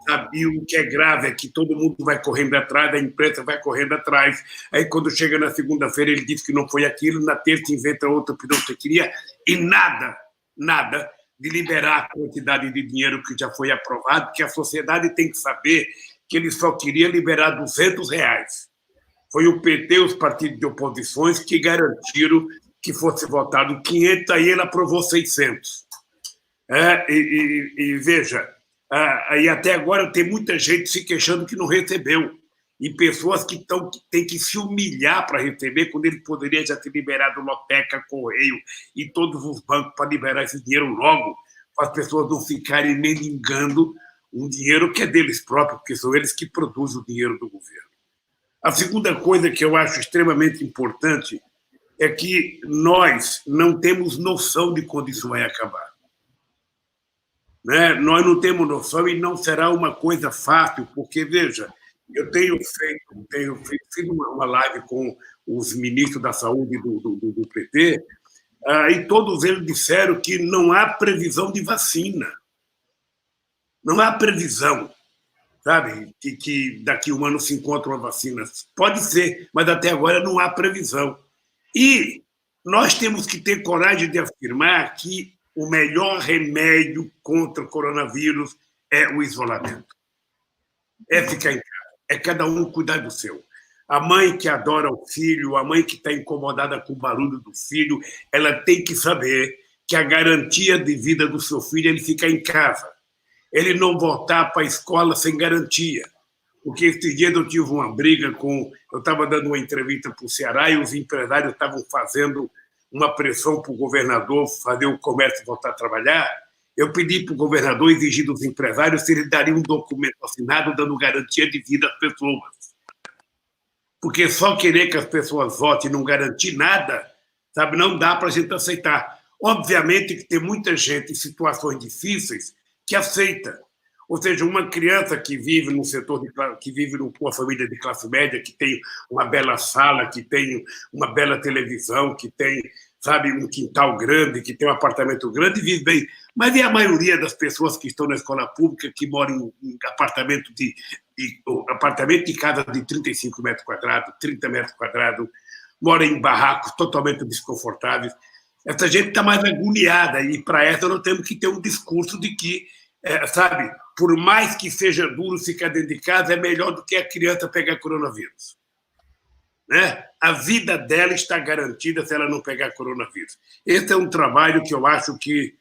Speaker 1: sabe? E o que é grave é que todo mundo vai correndo atrás, a imprensa vai correndo atrás. Aí, quando chega na segunda-feira, ele diz que não foi aquilo, na terça inventa outra pirotecnia e nada de liberar a quantidade de dinheiro que já foi aprovado, porque a sociedade tem que saber que ele só queria liberar R$200. Foi o PT, os partidos de oposições, que garantiram que fosse votado 500, aí ele aprovou 600. Veja, aí até agora tem muita gente se queixando que não recebeu, e pessoas que têm que se humilhar para receber, quando ele poderia já ter liberado Loteca, Correio e todos os bancos para liberar esse dinheiro logo, para as pessoas não ficarem mendigando um dinheiro que é deles próprios, porque são eles que produzem o dinheiro do governo. A segunda coisa que eu acho extremamente importante é que nós não temos noção de quando isso vai acabar. Né? Nós não temos noção e não será uma coisa fácil, porque, veja, eu tenho feito uma live com os ministros da saúde do PT, e todos eles disseram que não há previsão de vacina. Não há previsão, sabe, que daqui a um ano se encontra uma vacina. Pode ser, mas até agora não há previsão. E nós temos que ter coragem de afirmar que o melhor remédio contra o coronavírus é o isolamento. É ficar em casa. É cada um cuidar do seu. A mãe que adora o filho, a mãe que está incomodada com o barulho do filho, ela tem que saber que a garantia de vida do seu filho é ele ficar em casa. Ele não voltar para a escola sem garantia. Porque esses dias eu tive uma briga com... Eu estava dando uma entrevista para o Ceará e os empresários estavam fazendo uma pressão para o governador fazer o comércio voltar a trabalhar. Eu pedi para o governador exigir dos empresários se ele daria um documento assinado dando garantia de vida às pessoas. Porque só querer que as pessoas votem e não garantir nada, sabe, não dá para a gente aceitar. Obviamente que tem muita gente em situações difíceis que aceita. Ou seja, uma criança que vive num setor que vive com uma família de classe média, que tem uma bela sala, que tem uma bela televisão, que tem, sabe, um quintal grande, que tem um apartamento grande, vive bem. Mas e a maioria das pessoas que estão na escola pública, que moram em apartamento de casa de 35 metros quadrados, 30 metros quadrados, moram em barracos totalmente desconfortáveis? Essa gente está mais agoniada, e para essa nós temos que ter um discurso de que, sabe, por mais que seja duro ficar dentro de casa, é melhor do que a criança pegar coronavírus. Né? A vida dela está garantida se ela não pegar coronavírus. Esse é um trabalho que eu acho que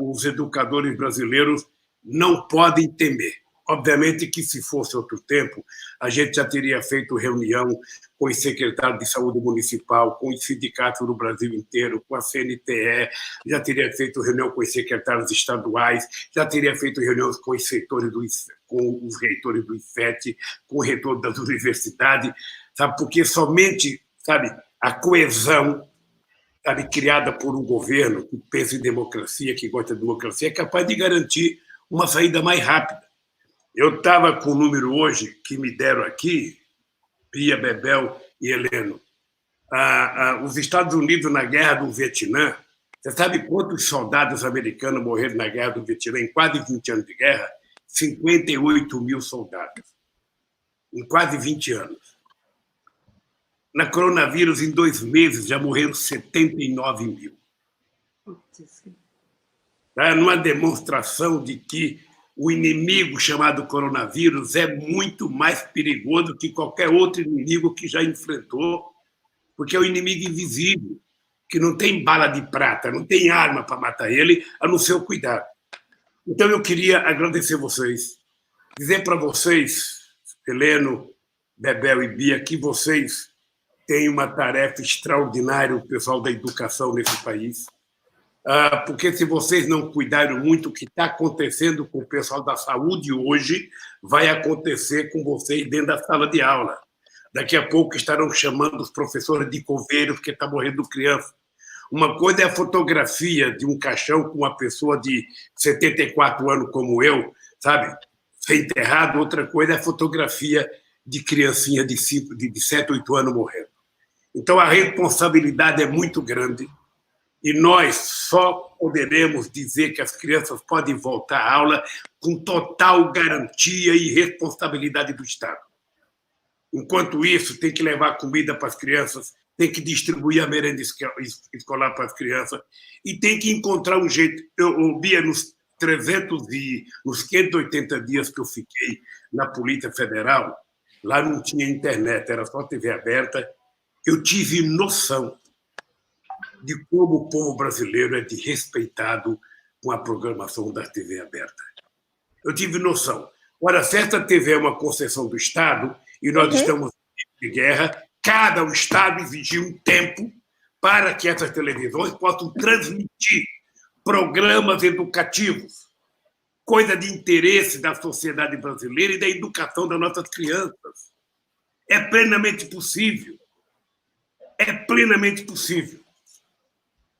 Speaker 1: os educadores brasileiros não podem temer. Obviamente que, se fosse outro tempo, a gente já teria feito reunião com os secretários de saúde municipal, com os sindicatos do Brasil inteiro, com a CNTE, já teria feito reunião com os secretários estaduais, já teria feito reuniões com os reitores do IFET, com o reitor das universidades, sabe? Porque somente, sabe, a coesão, sabe, criada por um governo que pensa em democracia, que gosta de democracia, é capaz de garantir uma saída mais rápida. Eu estava com o número hoje que me deram aqui, Bia, Bebel e Heleno. Os Estados Unidos, na Guerra do Vietnã, você sabe quantos soldados americanos morreram na Guerra do Vietnã em quase 20 anos de guerra? 58 mil soldados, em quase 20 anos. Na coronavírus, em 2 meses, já morreram 79 mil. Numa demonstração de que o inimigo chamado coronavírus é muito mais perigoso que qualquer outro inimigo que já enfrentou, porque é um inimigo invisível, que não tem bala de prata, não tem arma para matar ele, a não ser o cuidado. Então, eu queria agradecer vocês, dizer para vocês, Heleno, Bebel e Bia, que vocês têm uma tarefa extraordinária, o pessoal da educação nesse país, porque se vocês não cuidarem muito, o que está acontecendo com o pessoal da saúde hoje vai acontecer com vocês dentro da sala de aula. Daqui a pouco estarão chamando os professores de coveiros porque está morrendo criança. Uma coisa é a fotografia de um caixão com uma pessoa de 74 anos como eu, sabe, ser enterrado. Outra coisa é a fotografia de criancinha de 7, 8 anos morrendo. Então, a responsabilidade é muito grande. E nós só poderemos dizer que as crianças podem voltar à aula com total garantia e responsabilidade do Estado. Enquanto isso, tem que levar comida para as crianças, tem que distribuir a merenda escolar para as crianças e tem que encontrar um jeito. Bia, nos 580 dias que eu fiquei na Polícia Federal, lá não tinha internet, era só TV aberta, eu tive noção de como o povo brasileiro é desrespeitado com a programação da TV aberta. Eu tive noção. Ora, se esta TV é uma concessão do Estado e nós estamos em guerra, cada Estado exigiu um tempo para que essas televisões possam transmitir programas educativos, coisa de interesse da sociedade brasileira e da educação das nossas crianças. É plenamente possível. É plenamente possível.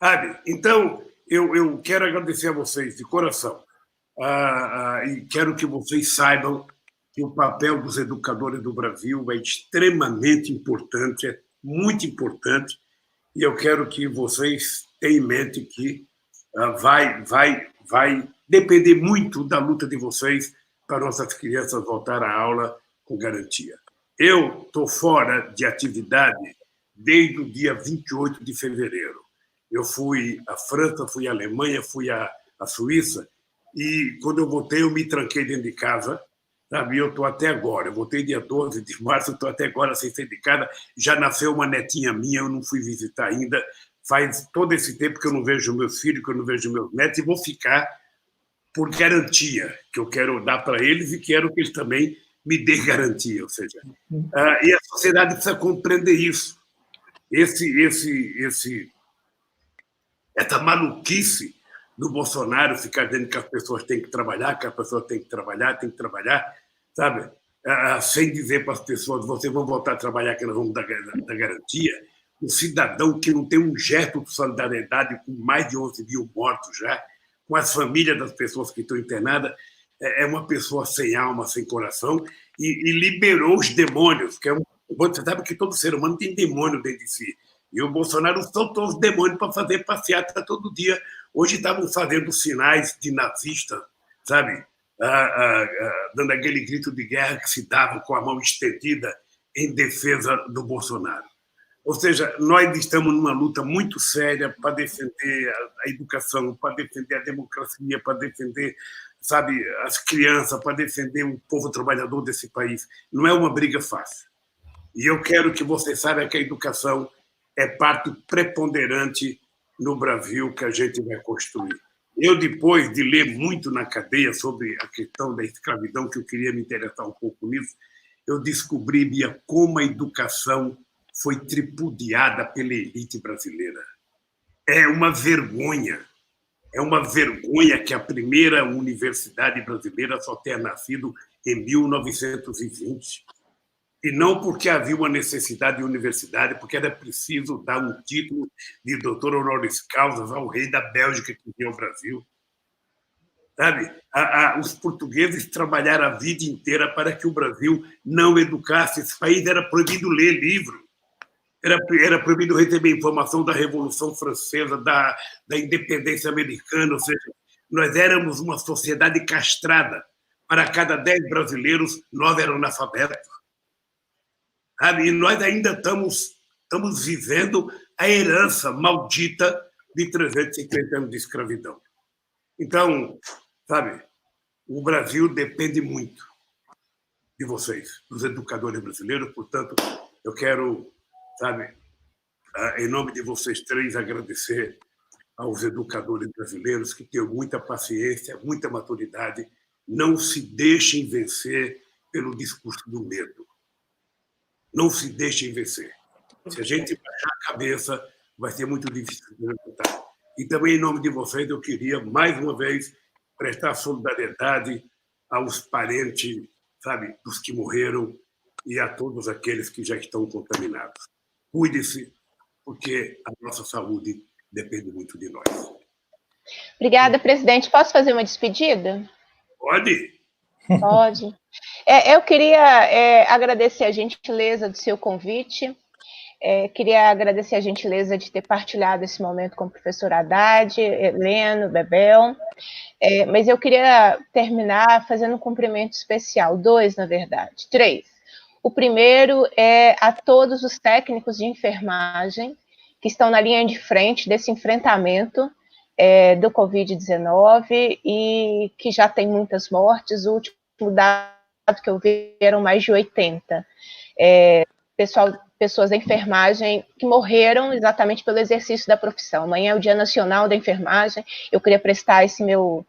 Speaker 1: Sabe? Então, eu quero agradecer a vocês de coração e quero que vocês saibam que o papel dos educadores do Brasil é extremamente importante, é muito importante, e eu quero que vocês tenham em mente que vai depender muito da luta de vocês para nossas crianças voltar à aula com garantia. Eu estou fora de atividade desde o dia 28 de fevereiro. Eu fui à França, fui à Alemanha, fui à Suíça, e quando eu voltei, eu me tranquei dentro de casa, sabe? Eu estou até agora. Eu voltei dia 12 de março, estou até agora sem sair de casa. Já nasceu uma netinha minha, eu não fui visitar ainda. Faz todo esse tempo que eu não vejo meus filhos, que eu não vejo meus netos, e vou ficar por garantia, que eu quero dar para eles e quero que eles também me dêem garantia. Ou seja, e a sociedade precisa compreender isso. Essa maluquice do Bolsonaro ficar dizendo que as pessoas têm que trabalhar, sabe? Sem dizer para as pessoas, vocês vão voltar a trabalhar, que nós vamos dar garantia. Um cidadão que não tem um gesto de solidariedade com mais de 11 mil mortos já, com as famílias das pessoas que estão internadas, é uma pessoa sem alma, sem coração, e liberou os demônios, que você sabe que todo ser humano tem demônio dentro de si. E o Bolsonaro soltou os demônios para fazer passeata todo dia. Hoje estavam fazendo sinais de nazista, sabe? Dando aquele grito de guerra que se dava com a mão estendida em defesa do Bolsonaro. Ou seja, nós estamos numa luta muito séria para defender a educação, para defender a democracia, para defender, sabe, as crianças, para defender o povo trabalhador desse país. Não é uma briga fácil. E eu quero que vocês saibam que a educação é parte preponderante no Brasil que a gente vai construir. Eu, depois de ler muito na cadeia sobre a questão da escravidão, que eu queria me interessar um pouco nisso, eu descobri, Bia, como a educação foi tripudiada pela elite brasileira. É uma vergonha. É uma vergonha que a primeira universidade brasileira só tenha nascido em 1920. E não porque havia uma necessidade de universidade, porque era preciso dar um título de doutor honoris causa ao rei da Bélgica que vinha ao Brasil. Sabe? Os portugueses trabalharam a vida inteira para que o Brasil não educasse. Esse país era proibido ler livro. Era proibido receber informação da Revolução Francesa, da independência americana, ou seja, nós éramos uma sociedade castrada. Para cada 10 brasileiros, 9 eram analfabetos. Sabe? E nós ainda estamos vivendo a herança maldita de 350 anos de escravidão. Então, sabe, o Brasil depende muito de vocês, dos educadores brasileiros, portanto, eu quero, sabe, em nome de vocês três, agradecer aos educadores brasileiros que têm muita paciência, muita maturidade, não se deixem vencer pelo discurso do medo. Não se deixem vencer. Se a gente baixar a cabeça, vai ser muito difícil de levantar. E também, em nome de vocês, eu queria, mais uma vez, prestar solidariedade aos parentes, sabe, dos que morreram e a todos aqueles que já estão contaminados. Cuide-se, porque a nossa saúde depende muito de nós.
Speaker 4: Obrigada, presidente. Posso fazer uma despedida?
Speaker 1: Pode.
Speaker 4: Pode. Eu queria agradecer a gentileza do seu convite. Queria agradecer a gentileza de ter partilhado esse momento com o professor Haddad, Heleno, Bebel, mas eu queria terminar fazendo um cumprimento especial, 2, na verdade, 3. O primeiro é a todos os técnicos de enfermagem que estão na linha de frente desse enfrentamento do Covid-19 e que já tem muitas mortes. O último dado que eu vi eram mais de 80. Pessoas da enfermagem que morreram exatamente pelo exercício da profissão. Amanhã é o Dia Nacional da Enfermagem, eu queria prestar esse meu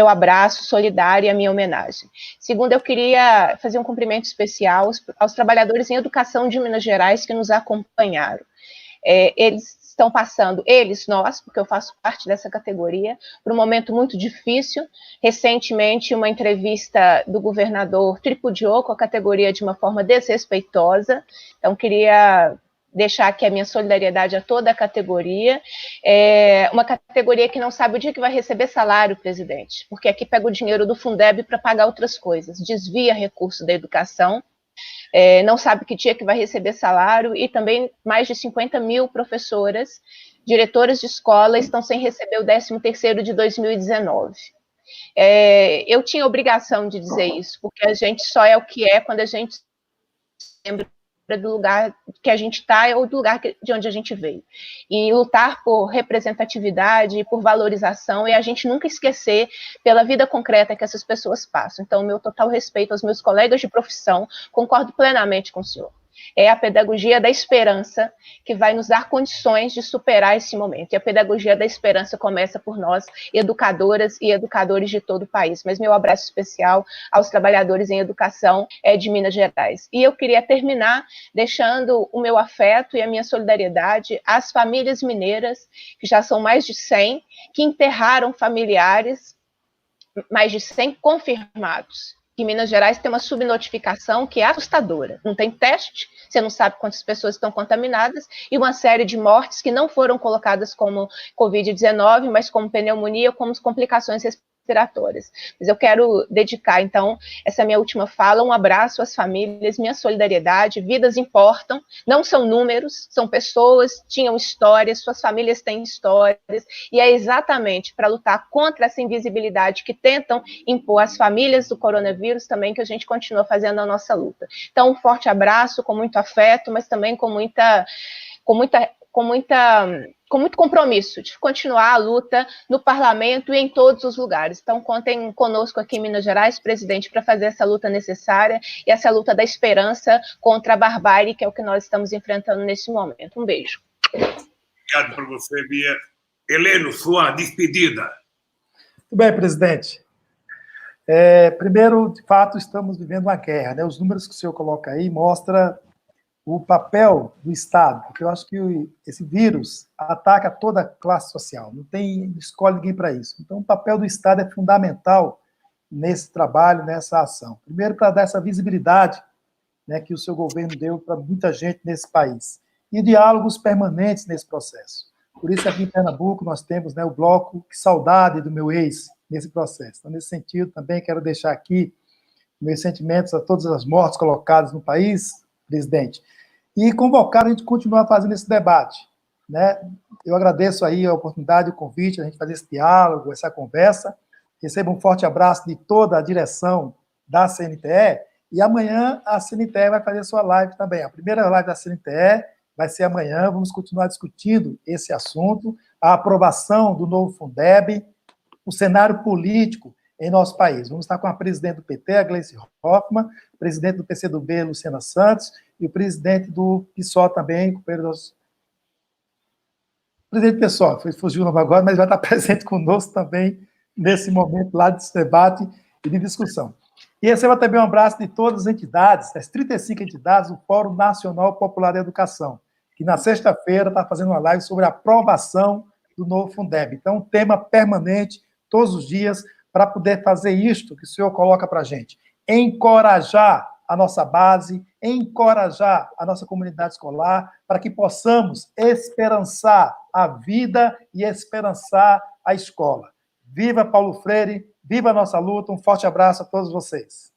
Speaker 4: abraço solidário e a minha homenagem. Segundo, eu queria fazer um cumprimento especial aos trabalhadores em educação de Minas Gerais que nos acompanharam. Eles estão passando, nós, porque eu faço parte dessa categoria, por um momento muito difícil. Recentemente, uma entrevista do governador tripudiou com a categoria de uma forma desrespeitosa. Então, queria deixar aqui a minha solidariedade a toda a categoria. Uma categoria que não sabe o dia que vai receber salário, presidente, porque aqui pega o dinheiro do Fundeb para pagar outras coisas, desvia recurso da educação, não sabe que dia que vai receber salário, e também mais de 50 mil professoras, diretoras de escola, estão sem receber o 13º de 2019. Eu tinha obrigação de dizer isso, porque a gente só é o que é quando a gente lembra do lugar que a gente está ou do lugar de onde a gente veio. E lutar por representatividade, por valorização, e a gente nunca esquecer pela vida concreta que essas pessoas passam. Então, meu total respeito aos meus colegas de profissão, concordo plenamente com o senhor. É a pedagogia da esperança que vai nos dar condições de superar esse momento. E a pedagogia da esperança começa por nós, educadoras e educadores de todo o país. Mas meu abraço especial aos trabalhadores em educação de Minas Gerais. E eu queria terminar deixando o meu afeto e a minha solidariedade às famílias mineiras, que já são mais de 100, que enterraram familiares, mais de 100 confirmados. Que Minas Gerais tem uma subnotificação que é assustadora. Não tem teste, você não sabe quantas pessoas estão contaminadas, e uma série de mortes que não foram colocadas como Covid-19, mas como pneumonia, como complicações respiratórias. Mas eu quero dedicar, então, essa minha última fala, um abraço às famílias, minha solidariedade. Vidas importam, não são números, são pessoas, tinham histórias, suas famílias têm histórias, e é exatamente para lutar contra essa invisibilidade que tentam impor às famílias do coronavírus também que a gente continua fazendo a nossa luta. Então, um forte abraço, com muito afeto, mas também com muito compromisso de continuar a luta no parlamento e em todos os lugares. Então, contem conosco aqui em Minas Gerais, presidente, para fazer essa luta necessária e essa luta da esperança contra a barbárie, que é o que nós estamos enfrentando nesse momento. Um beijo.
Speaker 1: Obrigado por você, Bia. Heleno, sua despedida.
Speaker 3: Muito bem, presidente. Primeiro, de fato, estamos vivendo uma guerra, né? Os números que o senhor coloca aí mostram o papel do Estado, porque eu acho que esse vírus ataca toda a classe social, não escolhe ninguém para isso. Então, o papel do Estado é fundamental nesse trabalho, nessa ação. Primeiro, para dar essa visibilidade, né, que o seu governo deu para muita gente nesse país, e diálogos permanentes nesse processo. Por isso, aqui em Pernambuco, nós temos, né, o bloco Que Saudade do Meu Ex, nesse processo. Então, nesse sentido, também quero deixar aqui meus sentimentos a todas as mortes colocadas no país, presidente, e convocar a gente continuar fazendo esse debate, né? Eu agradeço aí a oportunidade, o convite, a gente fazer esse diálogo, essa conversa. Receba um forte abraço de toda a direção da CNTE, e amanhã a CNTE vai fazer sua live também. A primeira live da CNTE vai ser amanhã, vamos continuar discutindo esse assunto, a aprovação do novo Fundeb, o cenário político em nosso país. Vamos estar com a presidente do PT, a Gleice Hoffmann, presidente do PCdoB, Luciana Santos, e o presidente do PSOL também, companheiro dos... Presidente do PSOL, fugiu o nome agora, mas vai estar presente conosco também nesse momento lá de debate e de discussão. E receba também um abraço de todas as entidades, as 35 entidades do Fórum Nacional Popular da Educação, que na sexta-feira está fazendo uma live sobre a aprovação do novo Fundeb. Então, um tema permanente, todos os dias, para poder fazer isto que o senhor coloca para a gente. Encorajar a nossa base, encorajar a nossa comunidade escolar, para que possamos esperançar a vida e esperançar a escola. Viva Paulo Freire, viva a nossa luta, um forte abraço a todos vocês.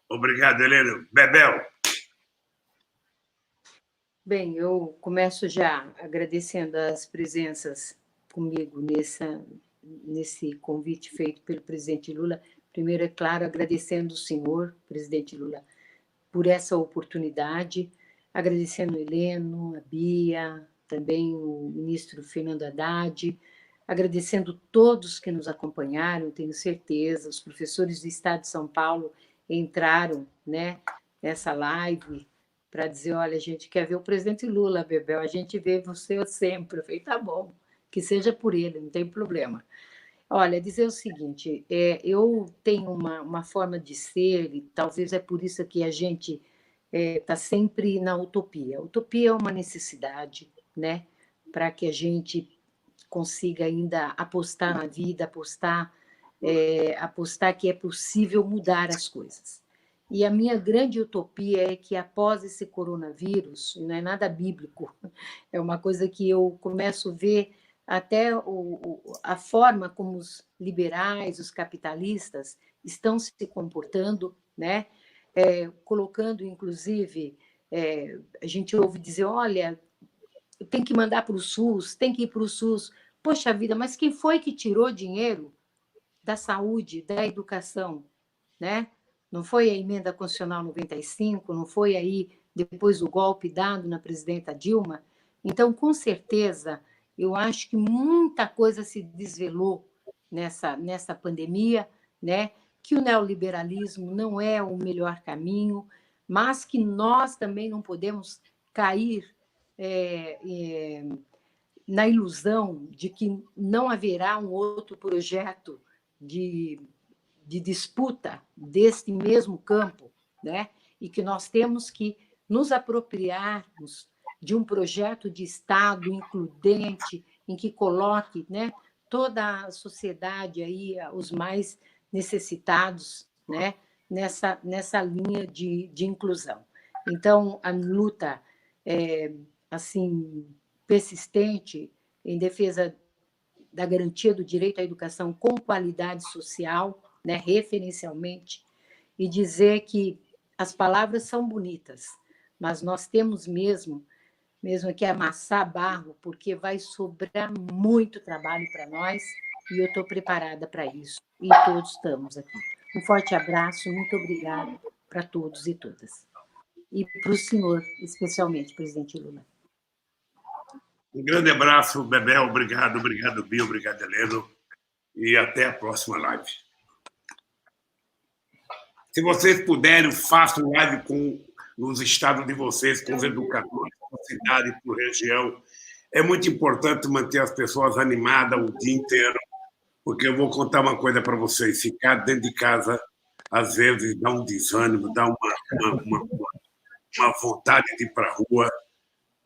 Speaker 1: Obrigado, Heleno. Bebel.
Speaker 5: Bem, eu começo já agradecendo as presenças comigo nesse convite feito pelo presidente Lula. Primeiro, é claro, agradecendo o senhor, presidente Lula, por essa oportunidade, agradecendo o Heleno, a Bia, também o ministro Fernando Haddad, agradecendo todos que nos acompanharam, tenho certeza, os professores do Estado de São Paulo entraram, né, nessa live para dizer, olha, a gente quer ver o presidente Lula, Bebel, a gente vê você sempre. Eu falei, tá bom, que seja por ele, não tem problema. Olha, dizer o seguinte, eu tenho uma forma de ser, e talvez é por isso que a gente está sempre na utopia. A utopia é uma necessidade, né, para que a gente consiga ainda apostar na vida, apostar que é possível mudar as coisas. E a minha grande utopia é que, após esse coronavírus, não é nada bíblico, é uma coisa que eu começo a ver até a forma como os liberais, os capitalistas estão se comportando, né? Colocando, inclusive, a gente ouve dizer, olha, tem que mandar para o SUS, tem que ir para o SUS. Poxa vida, mas quem foi que tirou dinheiro da saúde, da educação, né? Não foi a emenda constitucional 95, não foi aí depois o golpe dado na presidenta Dilma? Então, com certeza, eu acho que muita coisa se desvelou nessa pandemia, né? Que o neoliberalismo não é o melhor caminho, mas que nós também não podemos cair na ilusão de que não haverá um outro projeto de disputa deste mesmo campo, né? E que nós temos que nos apropriarmos de um projeto de Estado includente, em que coloque, né, toda a sociedade, aí, os mais necessitados, né, nessa linha de inclusão. Então, a luta assim, persistente em defesa da garantia do direito à educação com qualidade social, né, referencialmente, e dizer que as palavras são bonitas, mas nós temos mesmo que amassar barro, porque vai sobrar muito trabalho para nós, e eu estou preparada para isso, e todos estamos aqui. Um forte abraço, muito obrigada para todos e todas. E para o senhor, especialmente, presidente Lula.
Speaker 1: Um grande abraço, Bebel. Obrigado, Bia, obrigado, Heleno. E até a próxima live. Se vocês puderem, façam live nos estados de vocês, com os educadores, por cidade, por região. É muito importante manter as pessoas animadas o dia inteiro, porque eu vou contar uma coisa para vocês. Ficar dentro de casa, às vezes, dá um desânimo, dá uma vontade de ir para a rua,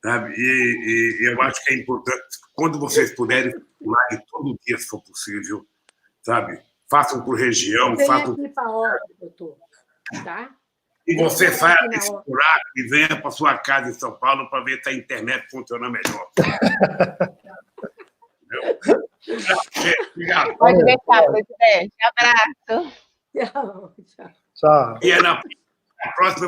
Speaker 1: sabe? E eu acho que é importante, quando vocês puderem, circular todo dia, se for possível, sabe? Façam por região, façam...
Speaker 5: Vem aqui para a obra, doutor, tá?
Speaker 1: E você saia desse buraco e venha para sua casa em São Paulo para ver se a internet funciona melhor. Obrigado.
Speaker 4: Pode deixar, presidente. Abraço.
Speaker 5: Tchau, tchau.
Speaker 3: Tchau.
Speaker 1: E na próxima